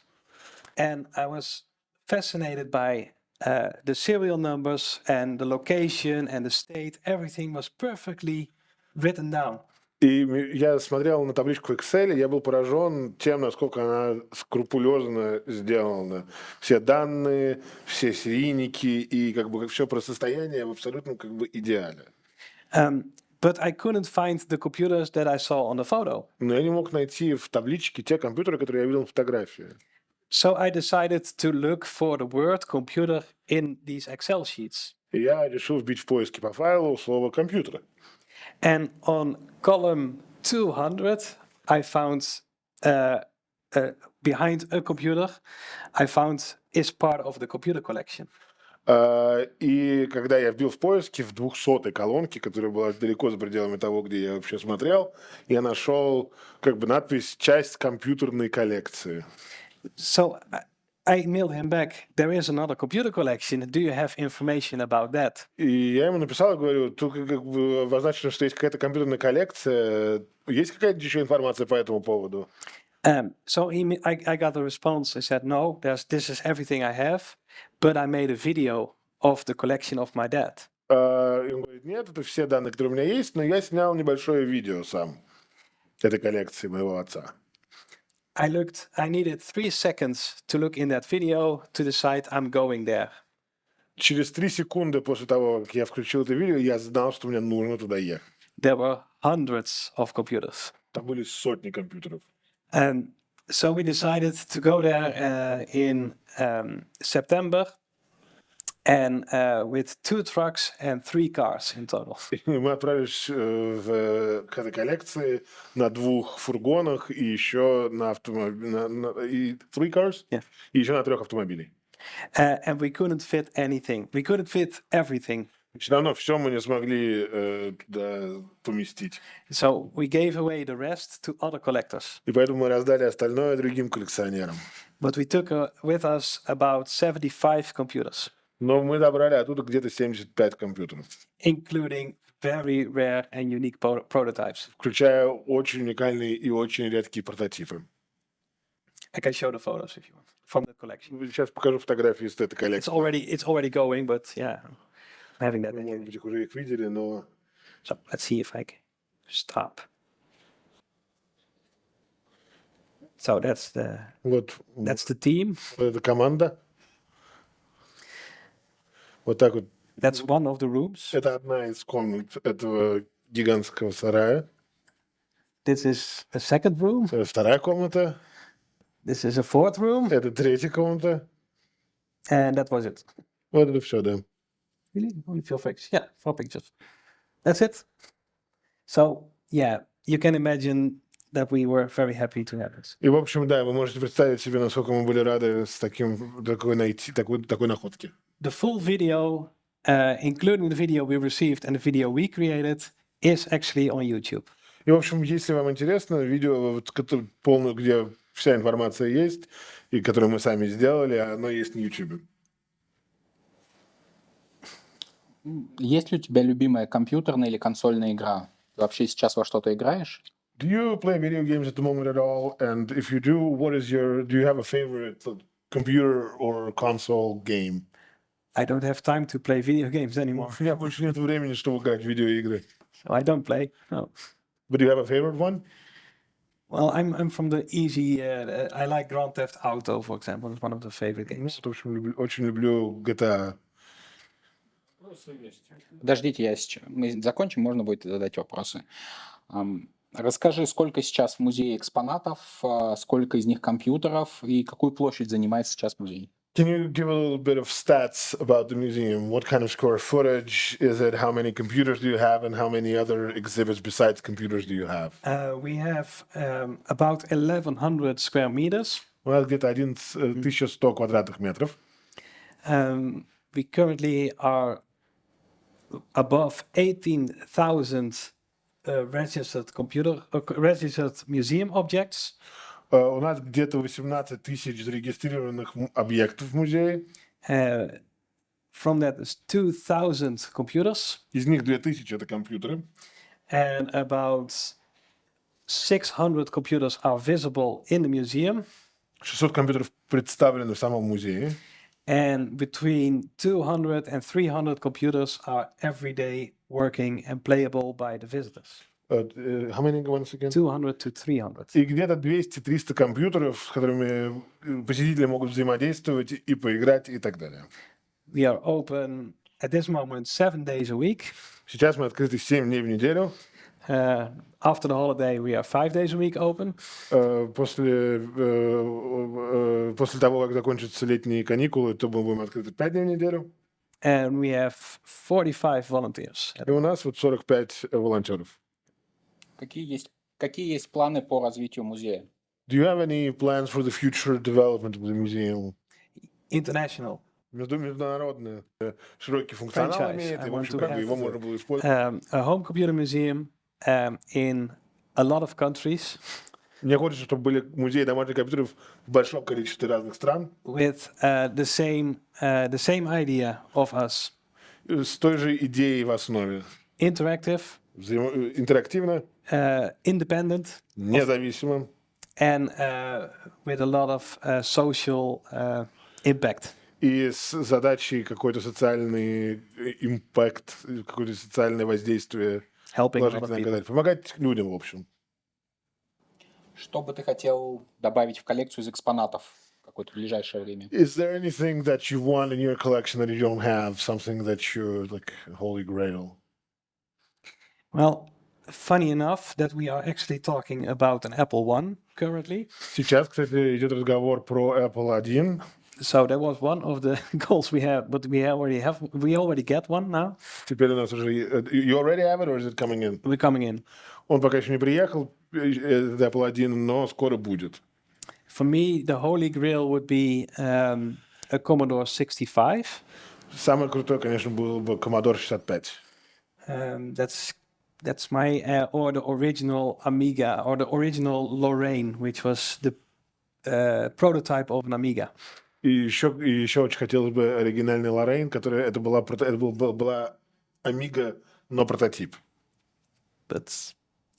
and I was fascinated by the serial numbers and the location and the state. Everything was perfectly written down. И я смотрел на табличку Excel, и я был поражен тем, насколько она скрупулезно сделана. Все данные, все серийники и как бы все про состояние в абсолютном как бы идеале. But I couldn't find the computers that I saw on the photo. Но я не мог найти в табличке те компьютеры, которые я видел на фотографии. So I decided to look for the word computer in these Excel sheets. И я решил вбить в поиске по файлу слово «компьютер». And on column 200, I found behind a computer, I found is part of the computer collection. И когда я вбил в поиске в 200-й колонке, которая была далеко за пределами того, где я вообще смотрел, я нашел как бы надпись «Часть компьютерной коллекции». So I mailed him back, there is another computer collection. Do you have information about that? И я ему написал, говорю, тут как бы обозначено, что есть какая-то компьютерная коллекция. Есть какая-то еще информация по этому поводу? So I got a response. I said, no, this is everything I have, but I made a video of the collection of my dad. И он говорит, нет, это все данные, которые у меня есть, но я снял небольшое видео сам этой коллекции моего отца. I needed 3 seconds to look in that video to decide I'm going there. Через 3 секунды после того, как я включил это видео, я знал, что мне нужно туда ехать. There were hundreds of computers. Там были сотни компьютеров. And so we decided to go there in September, and with 2 trucks and 3 cars in total. Мы отправились к этой коллекции на 2 фургонах и еще на и 3 cars, Yeah. и еще на 3 автомобилей. And we couldn't fit anything. We couldn't fit everything. Все равно все мы не смогли туда поместить. So we gave away the rest to other collectors. И поэтому мы раздали остальное другим коллекционерам. But we took with us about 75 computers, Но мы добрали оттуда где-то 75 компьютеров, including very rare and unique prototypes. включая очень уникальные и очень редкие прототипы. I can show the photos if you want from the collection. Сейчас покажу фотографии из этой коллекции. It's already going, but yeah, I'm having that. Вы, может быть, уже их видели, но... So let's see if I can stop. So that's the team. Вот эта команда. Вот так вот. That's one of the rooms. Это одна из комнат этого гигантского сарая. This is a second room. Это вторая комната. This is a fourth room. Это третья комната. And that was it. Вот это все, да. Really? Only 4 pictures? Yeah, 4 pictures. That's it. So, yeah, you can imagine that we were very happy to have this. И, в общем, да, вы можете представить себе, насколько мы были рады с такой находки. The full video, including the video we received and the video we created, is actually on YouTube. И, в общем, если вам интересно, видео, полное, где вся информация есть, и которую мы сами сделали, оно есть на YouTube. Есть ли у тебя любимая компьютерная или консольная игра? Ты вообще сейчас во что-то играешь? Do you play video games at the moment at all? And if you do, do you have a favorite computer or console game? I don't have time to play video games anymore. У меня больше нет времени, чтобы играть в видеоигры. So I don't play. No. But do you have a favorite one? Well, I'm from the easy. I like Grand Theft Auto, for example. It's one of the favorite games. В общем, очень люблю GTA. Подождите, мы закончим, можно будет задать вопросы. Расскажи, сколько сейчас в музее экспонатов, сколько из них компьютеров и какую площадь занимает сейчас музей? Can you give a little bit of stats about the museum? What kind of square footage is it? How many computers do you have, and how many other exhibits besides computers do you have? We have about 1,100 square meters. У нас где-то 1100 квадратных метров. We currently are above 18,000 registered museum objects. У нас где-то 18 тысяч зарегистрированных объектов в музее. From that is 2,000 computers. Из них 2000 это компьютеры. And about 600 computers are visible in the museum. 600 компьютеров представлены в самом музее. And between 200 and 300 computers are every day working and playable by the visitors. How many once again? 200 to 300. И где-то 200-300 компьютеров, с которыми посетители могут взаимодействовать и поиграть и так далее. We are open at this moment 7 days a week. Сейчас мы открыты 7 дней в неделю. After the holiday, we are 5 days a week open. После того, как закончатся летние каникулы, то мы будем открыты 5 дней в неделю. And we have 45 volunteers. И у нас вот 45 волонтеров. Какие есть планы по развитию музея? Do you have any plans for the future development of the museum? International. Международный, широкий функционал Franchise. имеет, и, I в want общем, to как бы have его можно было использовать. a HomeComputerMuseum in a lot of countries Мне хочется, чтобы были музеи домашних компьютеров в большом количестве разных стран. with the same idea of us. С той же идеей в основе. Interactive, Интерактивно, independent, независимо. and with a lot of social impact. И с задачей какой-то социальный импакт, какое-то социальное воздействие. Helping a lot of Положительно people. оказать. Помогать людям, в общем. Что бы ты хотел добавить в коллекцию из экспонатов в какое-то ближайшее время? Is there anything that you want in your collection that you don't have? Something that you're like holy grail? Well, funny enough that we are actually talking about an Apple One currently. Сейчас, кстати, идет разговор про Apple 1. So that was one of the goals we had, but we already get one now. Теперь у нас уже... You already have it, or is it coming in? We're coming in. Он пока еще не приехал, Apple 1, но скоро будет. For me, the holy grail would be a Commodore 65. Самый крутой, конечно, был бы Commodore 65. That's my or the original Amiga or the original Lorraine, which was the prototype of an Amiga. И еще очень хотелось бы оригинальный Lorraine, которая это была Amiga, но прототип. But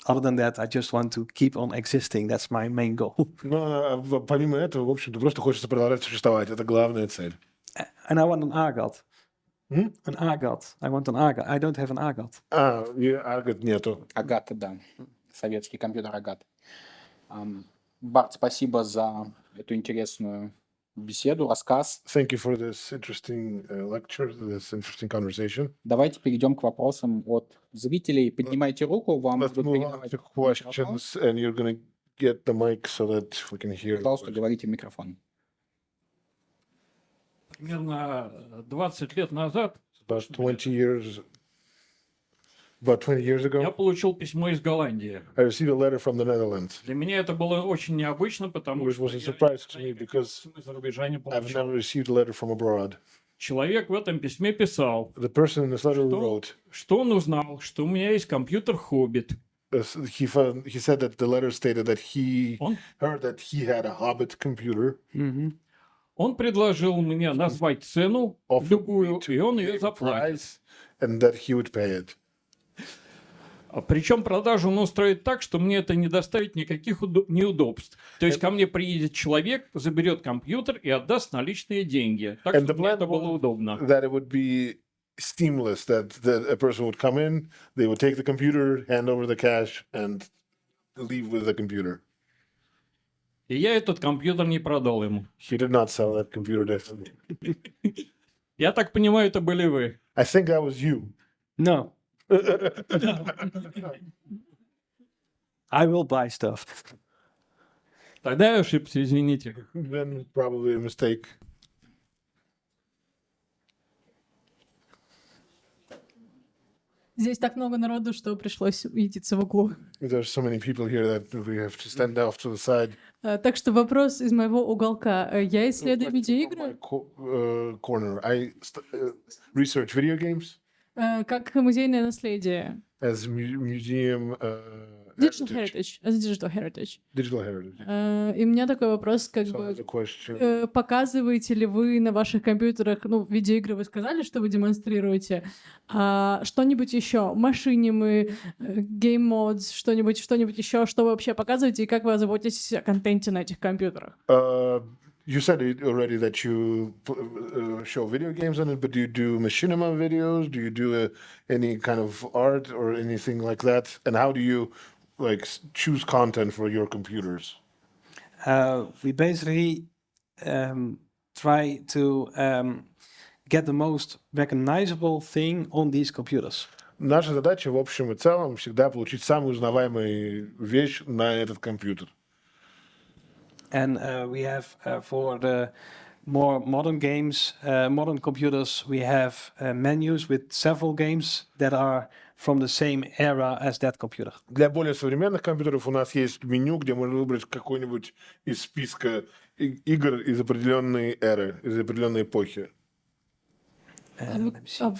other than that, I just want to keep on existing. That's my main goal. Но помимо этого, в общем-то, просто хочется продолжать существовать. Это главная цель. And I want an ARGOT. An ARGOT. I want an ARGOT. I don't have an ARGOT. Аргот нету. Агата, да. Советский компьютер Агата. Барт, спасибо за эту интересную беседу, рассказ. Thank you for this interesting lecture, this interesting conversation. Давайте перейдем к вопросам от зрителей. Поднимайте руку, вам Let's будут move on передавать to микрофон. questions, and you're going to get the mic so that we can hear. Пожалуйста, говорите в микрофон. Примерно 20 лет назад About 20 years я ago, получил письмо из Голландии. I received a letter from the Netherlands, Для меня это было очень необычно, потому which что was a я surprise to me because из-за рубежа не I've получил. never received a letter from abroad. Человек в этом письме писал, The person in this letter wrote, что он узнал, что у меня есть компьютер Хоббит. he said that the letter stated that he Он, heard that he had a Hobbit computer, он предложил мне назвать цену offered me любую, to и он ее give a заплатит. price, and that he would pay it. Причем продажу он устроит так, что мне это не доставит никаких неудобств. То есть ко мне приедет человек, заберет компьютер и отдаст наличные деньги. Так And что the мне plan это было удобно. That it would be seamless, that a person would come in, they would take the computer, hand over the cash, and leave with the computer. И я этот компьютер не продал ему. He did not sell that computer, definitely. Я так понимаю, это были вы. I think that was you. No. I will buy stuff. Тогда я ошибся, извините. Then probably a mistake. Здесь так много народу, что пришлось уединиться в углу. There's so many people here that we have to stand off to the side. Так что вопрос из моего уголка. Я исследую My видеоигры corner. I research video games как музейное наследие. as museum Digital heritage. As digital heritage. digital heritage. И у меня такой вопрос, как So бы, the question. показываете ли вы на ваших компьютерах, ну, видеоигры вы сказали, что вы демонстрируете, а что-нибудь еще? Машинимы, game mods, что-нибудь еще, что вы вообще показываете и как вы заботитесь о контенте на этих компьютерах? You said it already that you show video games on it, but do you do machinima videos? Do you do any kind of art or anything like that? And how do you like choose content for your computers? We basically try to get the most recognizable thing on these computers. Наша задача в общем и целом всегда получить самую узнаваемую вещь на этот компьютер. And we have for the more modern games, modern computers, we have menus with several games that are from the same era as that computer. Для более современных компьютеров у нас есть меню, где можно выбрать какой-нибудь из списка игр из определенной эры, из определенной эпохи. А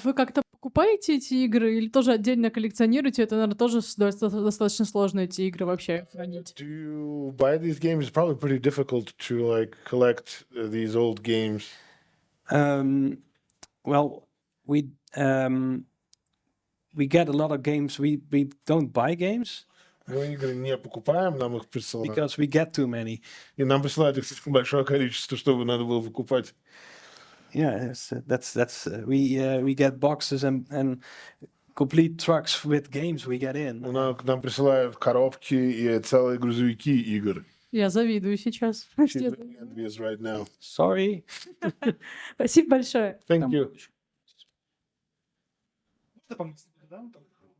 вы как-то покупаете эти игры или тоже отдельно коллекционируете? Это, наверное, тоже достаточно сложно эти игры вообще хранить. Do you buy these games? It's probably pretty difficult to like collect these old games. Well, we get a lot of games. We don't buy games Мы игры не покупаем, нам их присылают. because we get too many. И нам присылают их слишком большое количество, чтобы надо было покупать. Yeah, we get boxes and complete trucks with games we get in. К нам присылают коробки и целые грузовики игр. Я завидую сейчас. She's envious right now. Sorry. Спасибо большое. Thank you.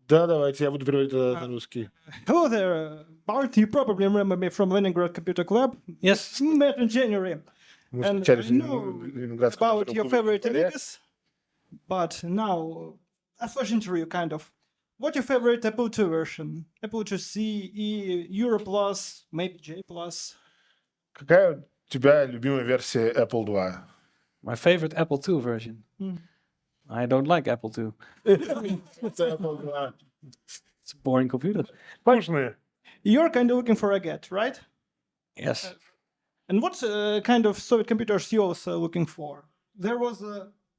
Да, давайте, я буду переводить это на русский. Hello there, Bart. You probably remember me from Leningrad Computer Club. Yes. Met in January. Мы And встречались I в know Ленинградском about компьютерном your клубе в favorite январе. Amigos, but now a flash interview kind of. What your favorite Apple II version? Apple II C, E, Euro Plus, maybe J Plus. Какая у тебя любимая версия Apple II? My favorite Apple II version. I don't like Apple II. Это Apple II. It's a boring computer. Скучные. You're kind of looking for a get, right? Yes. And what kind of Soviet computers you also looking for? There was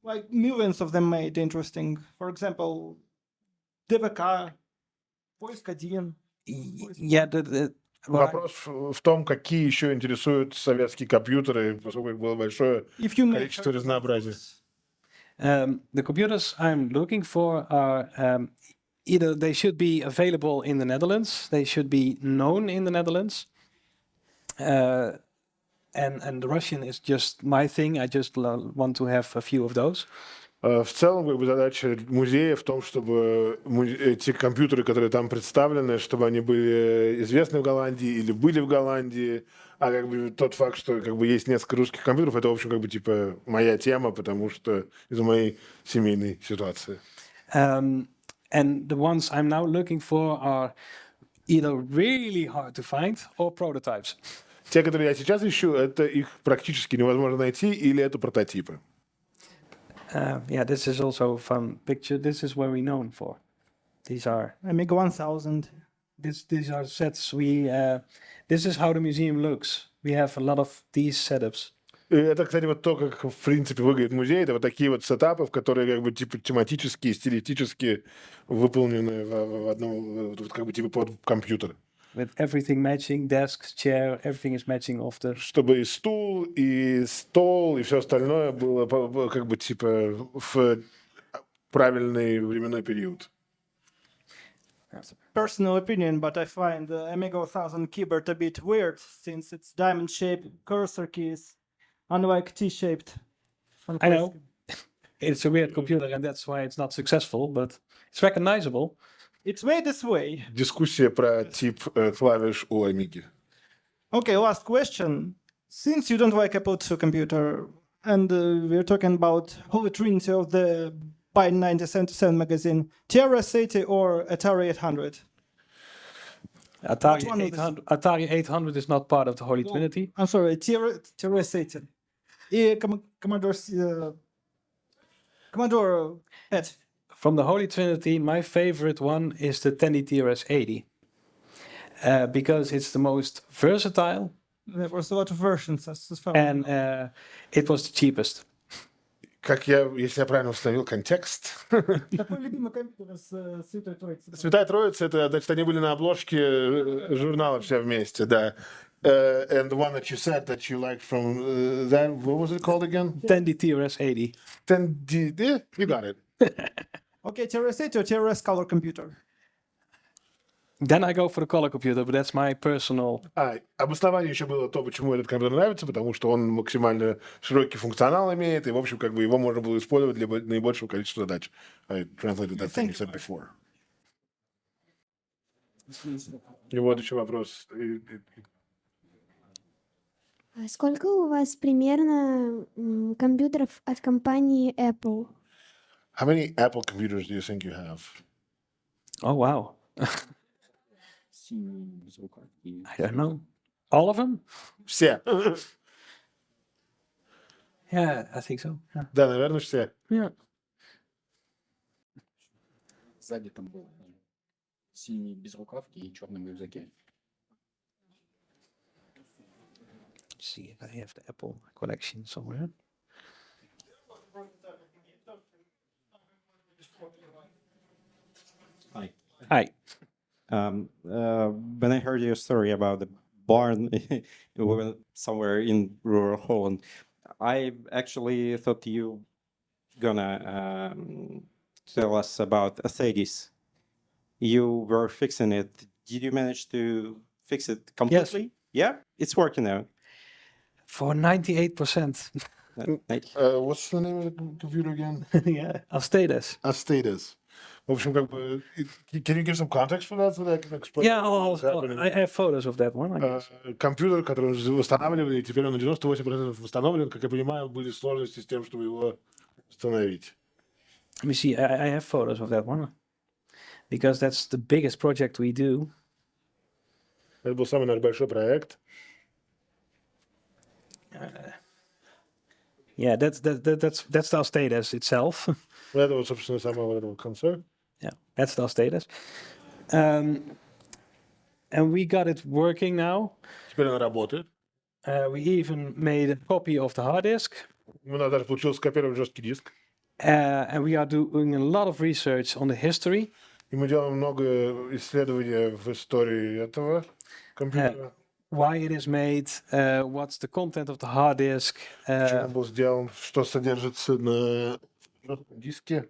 like millions of them made interesting. For example, DVK, Поиск один. Yeah. Вопрос в том, какие еще интересуют советские компьютеры, поскольку их было большое If you make количество разнообразия. The computers I'm looking for are either they should be available in the Netherlands, they should be known in the Netherlands, and the Russian is just my thing. I just want to have a few of those. В целом, как бы задача музея в том, чтобы эти компьютеры, которые там представлены, чтобы они были известны в Голландии или были в Голландии. А как бы тот факт, что как бы есть несколько русских компьютеров, это, в общем, как бы типа моя тема, потому что из-за моей семейной ситуации. And the ones I'm now looking for are either really hard to find or prototypes. Те, которые я сейчас ищу, это их практически невозможно найти, или это прототипы. Yeah, this is also a fun picture. This is what we're known for. These are Amiga 1000. these are sets we. This is how the museum looks. We have a lot of these setups. И это, кстати, вот то, как в принципе выглядит музей. Это вот такие вот сетапы, в которые как бы типа тематически, стилистически выполнены в одном, вот, как бы типа под компьютер. With everything matching, desks, chair, everything is matching off the. Чтобы и стул, и стол, и все остальное было как бы типа в правильный временной период. Personal opinion, but I find the Amiga 1000 keyboard a bit weird since it's diamond-shaped cursor keys, unlike T-shaped. I know. It's a weird computer, and that's why it's not successful, but it's recognizable. It's made this way. Дискуссия про тип клавиш у Амиги. Okay, last question. Since you don't like Apple II computer, and we're talking about Holy Trinity of the by 1977 magazine, TRS-80 or Atari 800? Which one of these? Atari 800 is not part of the Holy Trinity. I'm sorry, TRS-80. И Commodore PET. From the Holy Trinity, my favorite one is the Tandy TRS-80 because it's the most versatile There was a lot of versions as well. and it was the cheapest. Как если я правильно установил контекст. Какой любимый компьютер с Святой Троицы? Святая Троица, это, значит, они были на обложке журнала все вместе, да. And the one that you said that you liked from that, what was it called again? Tandy TRS-80. You got it. Okay, TRS-80 or TRS color computer? Then I go for the color computer, but that's my personal. Обоснование еще было то, почему этот компьютер нравится, потому что он максимально широкий функционал имеет, и, в общем, как бы его можно было использовать для наибольшего количества задач. I translated that thing you said before. И вот еще вопрос. Сколько у вас примерно компьютеров от компании Apple? How many Apple computers do you think you have? Oh wow! I don't know. All of them? Все. Yeah, I think so. Yeah. Да, наверное, все. Yeah. Сзади там был синий безрукавки и черном рюкзаке. See if I have the Apple collection somewhere. Hi. Hi. When I heard your story about the barn somewhere in rural Holland, I actually thought you gonna tell us about Athedis. You were fixing it. Did you manage to fix it completely? Yeah, it's working now. For 98%. What's the name of the computer again? Yeah, I'll stay this. Status. В общем, как бы, can you give some context for that so that I can explain? Yeah, what's happening? I have photos of that one. I guess. Компьютер, который восстанавливали, и теперь он на 98% восстановлен. Как я понимаю, были сложности с тем, чтобы его восстановить. Let me see. I have photos of that one because that's the biggest project we do. Это был самый наш большой проект. Yeah, that's the status itself. Это вот, собственно, самого этого конца. Yeah, that's the status. And we got it working now. Теперь она работает. We even made a copy of the hard disk. У нас даже получился скопировать жесткий диск. And we are doing a lot of research on the history. И мы делаем много исследований в истории этого компьютера. Why it is made, what's the content of the hard disk. Почему он был сделан, что содержится на жестком диске.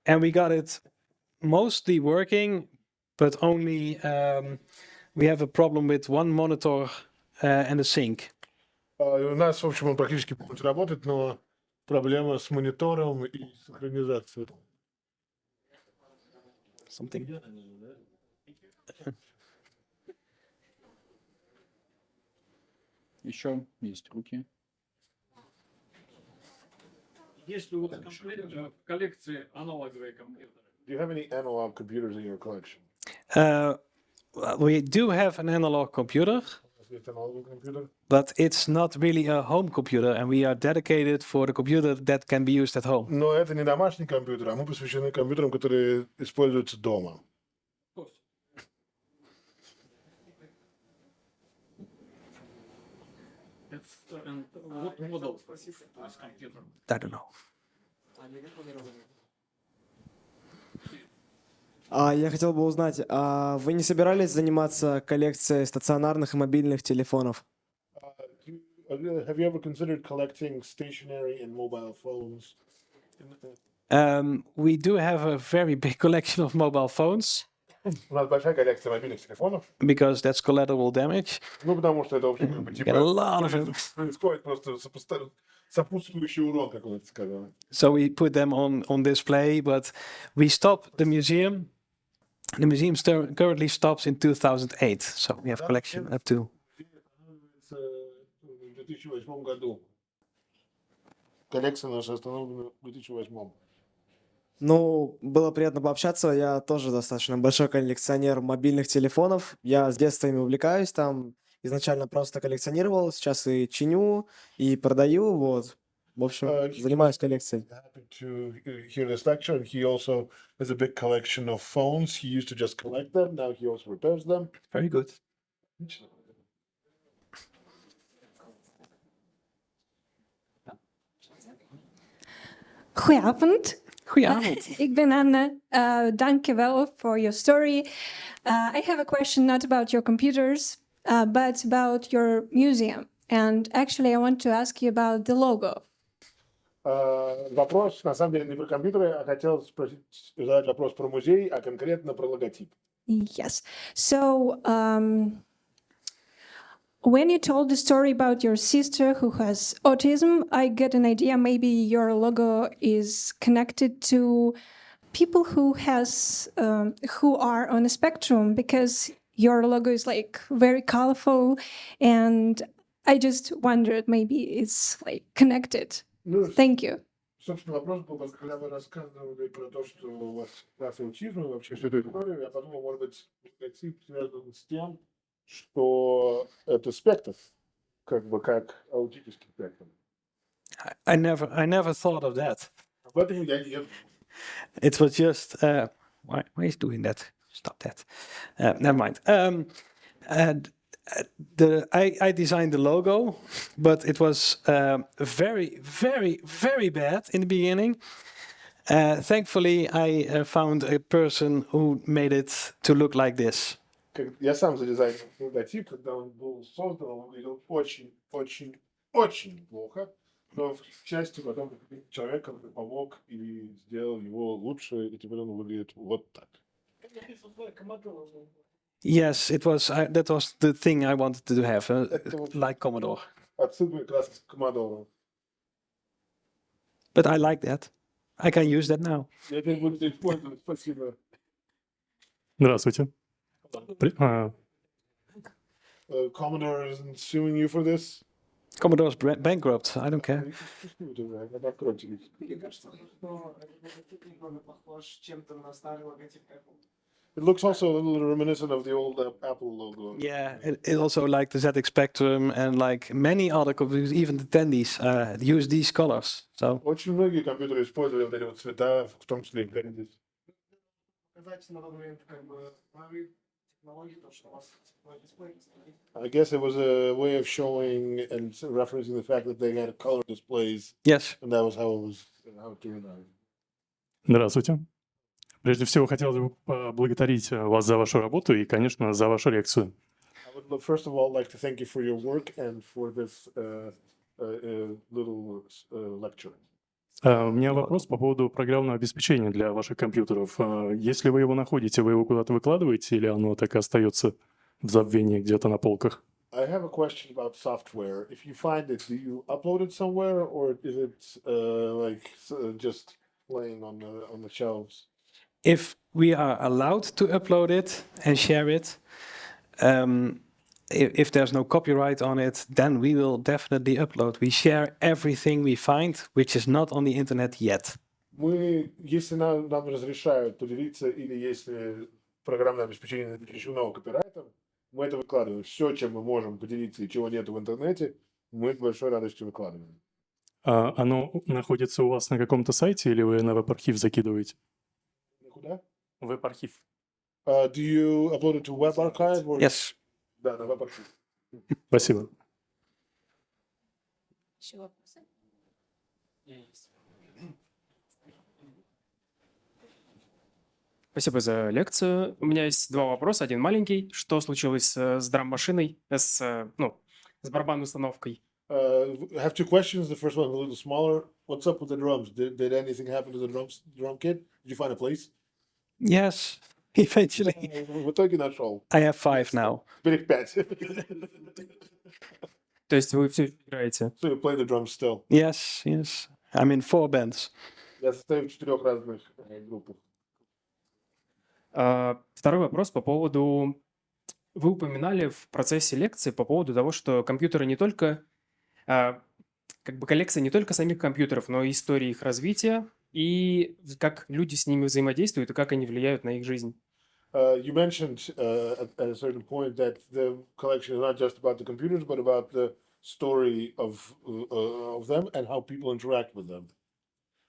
And we got it mostly working, but only we have a problem with one monitor and a sink. И у нас, в общем, он практически полностью работает, но проблема с монитором и синхронизацией. Something. Еще есть руки. Есть ли у вас в коллекции аналоговые компьютеры? Do you have any analog computers in your collection? We do have an analog computer, Analog computer? but it's not really a home computer, and we are dedicated for the computer that can be used at home. Но это не домашний компьютер, а мы посвящены компьютерам, которые используются дома. What model this computer? I don't know. Я хотел бы узнать, вы не собирались заниматься коллекцией стационарных и мобильных телефонов? Have you ever considered collecting stationary and mobile phones? We do have a very big collection of mobile phones. У нас большая коллекция мобильных телефонов. because that's collateral damage. Ну, потому что это, в общем, как бы, Get a lot of типа, them. происходит просто сопутствующий урон, как вы это сказали. So we put them on display, but we stopped the museum. The museum currently stops in 2008, so we have collection up to. В 2008 году. Коллекция наша остановлена в 2008. Ну, было приятно пообщаться. Я тоже достаточно большой коллекционер мобильных телефонов. Я с детства ими увлекаюсь. Там изначально просто коллекционировал, сейчас и чиню, и продаю. Вот. В общем, занимаюсь коллекцией. Happy to hear this lecture, and he also has a big collection of phones. He used to just collect them. Now he also repairs them. Very good. Goedenavond. Goedenavond. Ik ben Anne. Dankjewel for your story. I have a question not about your computers, but about your museum. And actually, I want to ask you about the logo. Вопрос, на самом деле, не про компьютеры, а хотел задать вопрос про музей, а конкретно про логотип. Yes. So, when you told the story about your sister who has autism, I get an idea maybe your logo is connected to people who are on a spectrum, because your logo is like very colorful, and I just wondered maybe it's like connected. Thank you. Собственно, вопрос был, когда вы рассказывали про то, что у вас раса аутизма, и вообще всю эту историю, я подумал, может быть, логотип связан с тем, что это спектр, как бы как аутический спектр. I never thought of that. В этом я не... It was just why is doing that? Stop that. Never mind. I designed the logo, but it was very, very, very bad in the beginning. Thankfully, I found a person who made it to look like this. Я сам задизайнил логотип, когда он был создан, он выглядел очень, очень, очень плохо. Но, к счастью, потом человек помог и сделал его лучше, и теперь он выглядит вот так. Yes, it was. That was the thing I wanted to have, like Commodore. Отсюда как раз к Commodore. But I like that. I can use that now. Я теперь буду это использовать, спасибо. Здравствуйте. Commodore isn't suing you for this? Commodore's bankrupt. I don't care. Мне кажется, It looks also a little reminiscent of the old Apple logo. Yeah, it also like the ZX Spectrum and like many other computers, even the Tendies, use these colors. So. Очень многие компьютеры использовали вот эти вот цвета, в том числе и Tendies. I guess it was a way of showing and referencing the fact that they had color displays. Yes. And that was how it turned out. Здравствуйте. Прежде всего, хотелось бы поблагодарить вас за вашу работу и, конечно, за вашу лекцию. I would first of all like to thank you for your work and for this little lecture. У меня вопрос по поводу программного обеспечения для ваших компьютеров. Если вы его находите, вы его куда-то выкладываете или оно так и остается в забвении где-то на полках? I have a question about software. If you find it, do you upload it somewhere, or is it just laying on the shelves? If we are allowed to upload it and share it, if there's no copyright on it, then we will definitely upload. We share everything we find, which is not on the internet yet. Если нам разрешают поделиться, или если программное обеспечение защищено копирайтом, мы это выкладываем. Все, чем мы можем поделиться и чего нет в интернете, мы с большой радостью выкладываем. Оно находится у вас на каком-то сайте или вы на веб-архив закидываете? Куда? Веб-архив. Do you upload it to web archive? Or... Yes. Да, на веб-архив. Спасибо. Еще вопросы? Спасибо за лекцию. У меня есть два вопроса. Один маленький. Что случилось с драм-машиной, с барабанной установкой? I have two questions. The first one a little smaller. What's up with the drums? Did anything happen to the drum kit? Did you find a place? Yes. Eventually, В итоге нашел. I have 5 now. Теперь их 5. То есть вы все играете? So you play the drums still. Yes. I'm in 4 bands. Я состою в 4 разных группах. Второй вопрос по поводу... Вы упоминали в процессе лекции по поводу того, что компьютеры не только... Как бы коллекция не только самих компьютеров, но и истории их развития, и как люди с ними взаимодействуют, и как они влияют на их жизнь. You mentioned at a certain point that the collection is not just about the computers, but about the story of them and how people interact with them.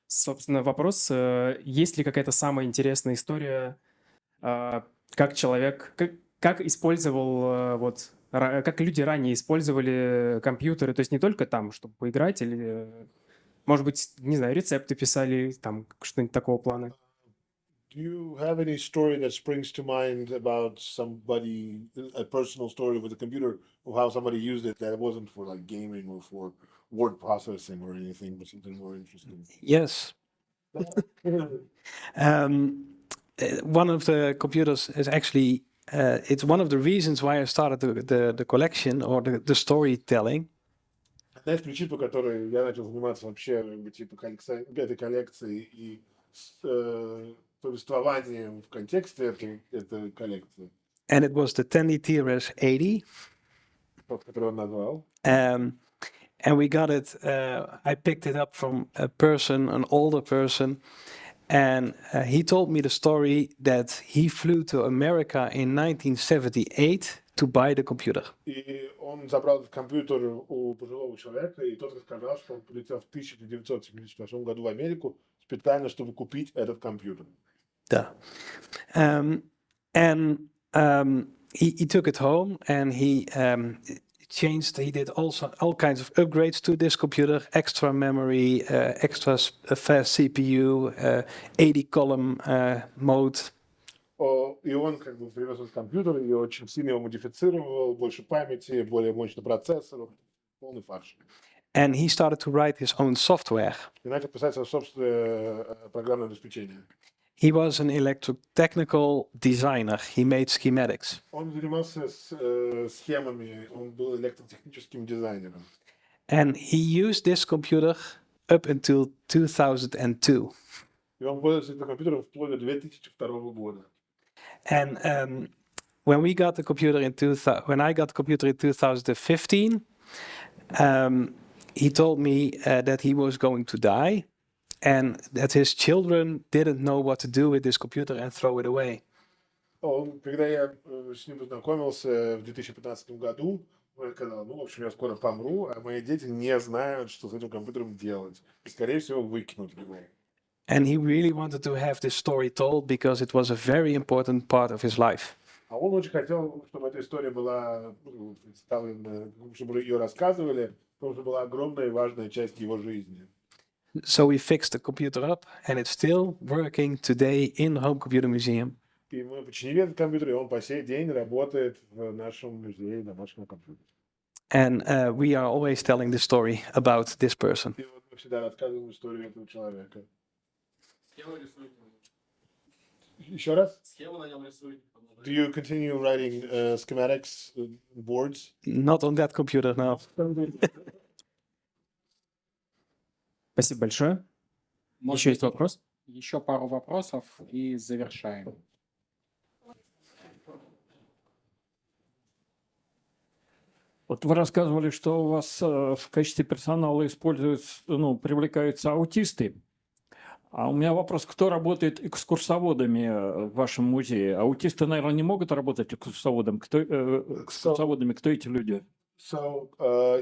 Собственно, вопрос, есть ли какая-то самая интересная история, как человек, как использовал, как люди ранее использовали компьютеры, то есть не только там, чтобы поиграть, или, может быть, не знаю, рецепты писали, там, что-нибудь такого плана. Do you have any story that springs to mind about somebody, a personal story with a computer, of how somebody used it that wasn't for like gaming or for word processing or anything, but something more interesting? Yes. One of the computers is actually, it's one of the reasons why I started the collection or the storytelling. Одна из причин, по которой я начал заниматься вообще типа этой коллекцией и повествованием в контексте этой коллекции. And it was the Tandy TRS-80. Тот, который он назвал. And we got it, I picked it up from a person, an older person, and he told me the story that he flew to America in 1978 to buy the computer. И он забрал этот компьютер у пожилого человека, и тот рассказал, что он полетел в 1978 году в Америку специально, чтобы купить этот компьютер. Да. He took it home and he did also all kinds of upgrades to this computer, extra memory, extra fast CPU, 80-column mode. И он как бы привез этот компьютер и очень сильно его модифицировал, больше памяти, более мощный процессор, полный фарш. And he started to write his own software. И начал писать свое собственное программное обеспечение. He was an electrotechnical designer. He made schematics. Он занимался схемами, он был электротехническим дизайнером. And he used this computer up until 2002. И он пользовался этим компьютером вплоть до 2002 года. And when I got the computer in 2015, he told me that he was going to die. And that his children didn't know what to do with this computer and throw it away. Когда я с ним познакомился в 2015 году, он сказал, в общем, я скоро помру, а мои дети не знают, что с этим компьютером делать. И, скорее всего, выкинут его. And he really wanted to have this story told because it was a very important part of his life. А он очень хотел, чтобы эта история была представлена, чтобы ее рассказывали, потому что была огромная и важная часть его жизни. So we fixed the computer up, and it's still working today in the HomeComputerMuseum. И мы починили этот компьютер, и он по сей день работает в нашем музее домашнего компьютера. And we are always telling the story about this person. И вот мы всегда рассказываем историю этого человека. Еще раз? Do you continue writing schematics boards? Not on that computer now. Спасибо большое. Еще есть вопрос? Еще пару вопросов и завершаем. Вот вы рассказывали, что у вас в качестве персонала используются, привлекаются аутисты. А у меня вопрос, кто работает экскурсоводами в вашем музее? Аутисты, наверное, не могут работать экскурсоводами. Кто эти люди? So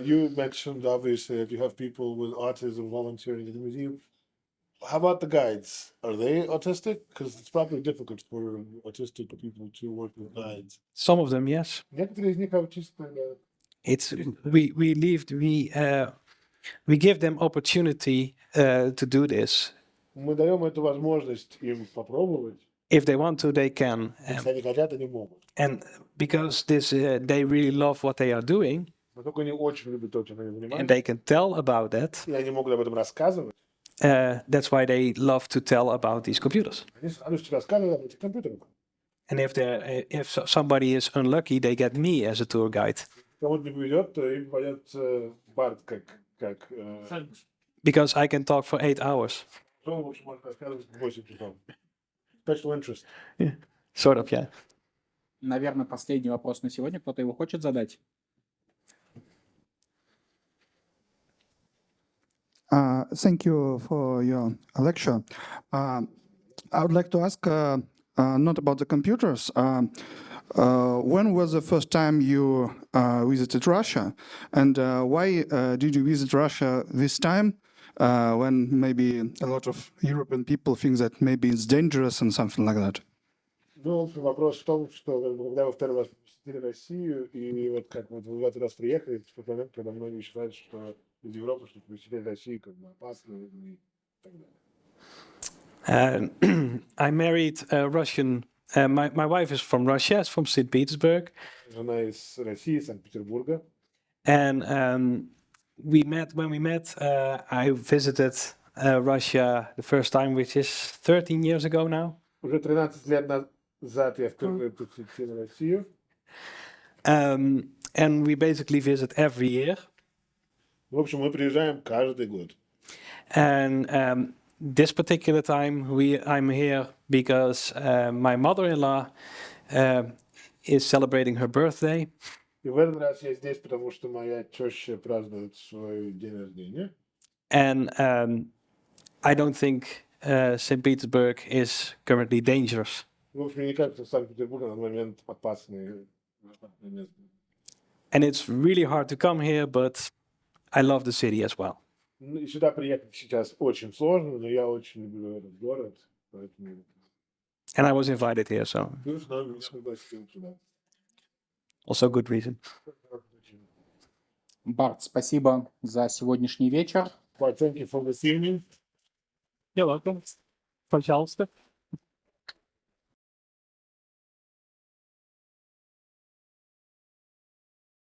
you mentioned obviously that you have people with autism volunteering at the museum. How about the guides? Are they autistic? Because it's probably difficult for autistic people to work with guides. Some of them, yes. Некоторые из них аутисты. It's we give them opportunity to do this. Мы даем эту возможность им попробовать. If they want to, they can. Если они хотят, они могут. And because they really love what they are doing, Поскольку они очень любят то, чем они and занимаются, they can tell about that, и они могут об этом рассказывать, that's why they love to tell about these computers. они с радостью рассказывают об этих компьютерах. And if somebody is unlucky, they get me as a tour guide. Кому-то не повезет, то им пойдет Барт как Because I can talk for 8 hours. он, в общем, может рассказывать 8 часов. Special interest. Sort of, yeah. Наверное, последний вопрос на сегодня. Кто-то его хочет задать? Thank you for your lecture. I would like to ask not about the computers. When was the first time you visited Russia? And why did you visit Russia this time when maybe a lot of European people think that maybe it's dangerous and something like that? Ну, вопрос в том, что когда вы второй раз посетили Россию, и вот как вот вы в этот раз приехали, в тот момент, когда многие считают, что из Европы, что посетить Россию как бы опасно и так далее. I married a Russian. My wife is from Russia, is from St. Petersburg. Жена из России, Санкт-Петербурга. And when we met, I visited Russia the first time, which is 13 years ago now. Уже 13 лет назад я впервые посетил Россию. And we basically visit every year. В общем, мы приезжаем каждый год. And this particular time, I'm here because my mother-in-law is celebrating her birthday. И в этот раз я здесь, потому что моя теща празднует свой день рождения. And I don't think St. Petersburg is currently dangerous. В общем, мне кажется, Санкт-Петербург на данный момент опасный место. And it's really hard to come here, but I love the city as well. И сюда приехать сейчас очень сложно, но я очень люблю этот город, поэтому... And I was invited here, so Плюс нам меня пригласили сюда. also good reason. Барт, спасибо за сегодняшний вечер. Thank you for this evening. You're welcome. Пожалуйста.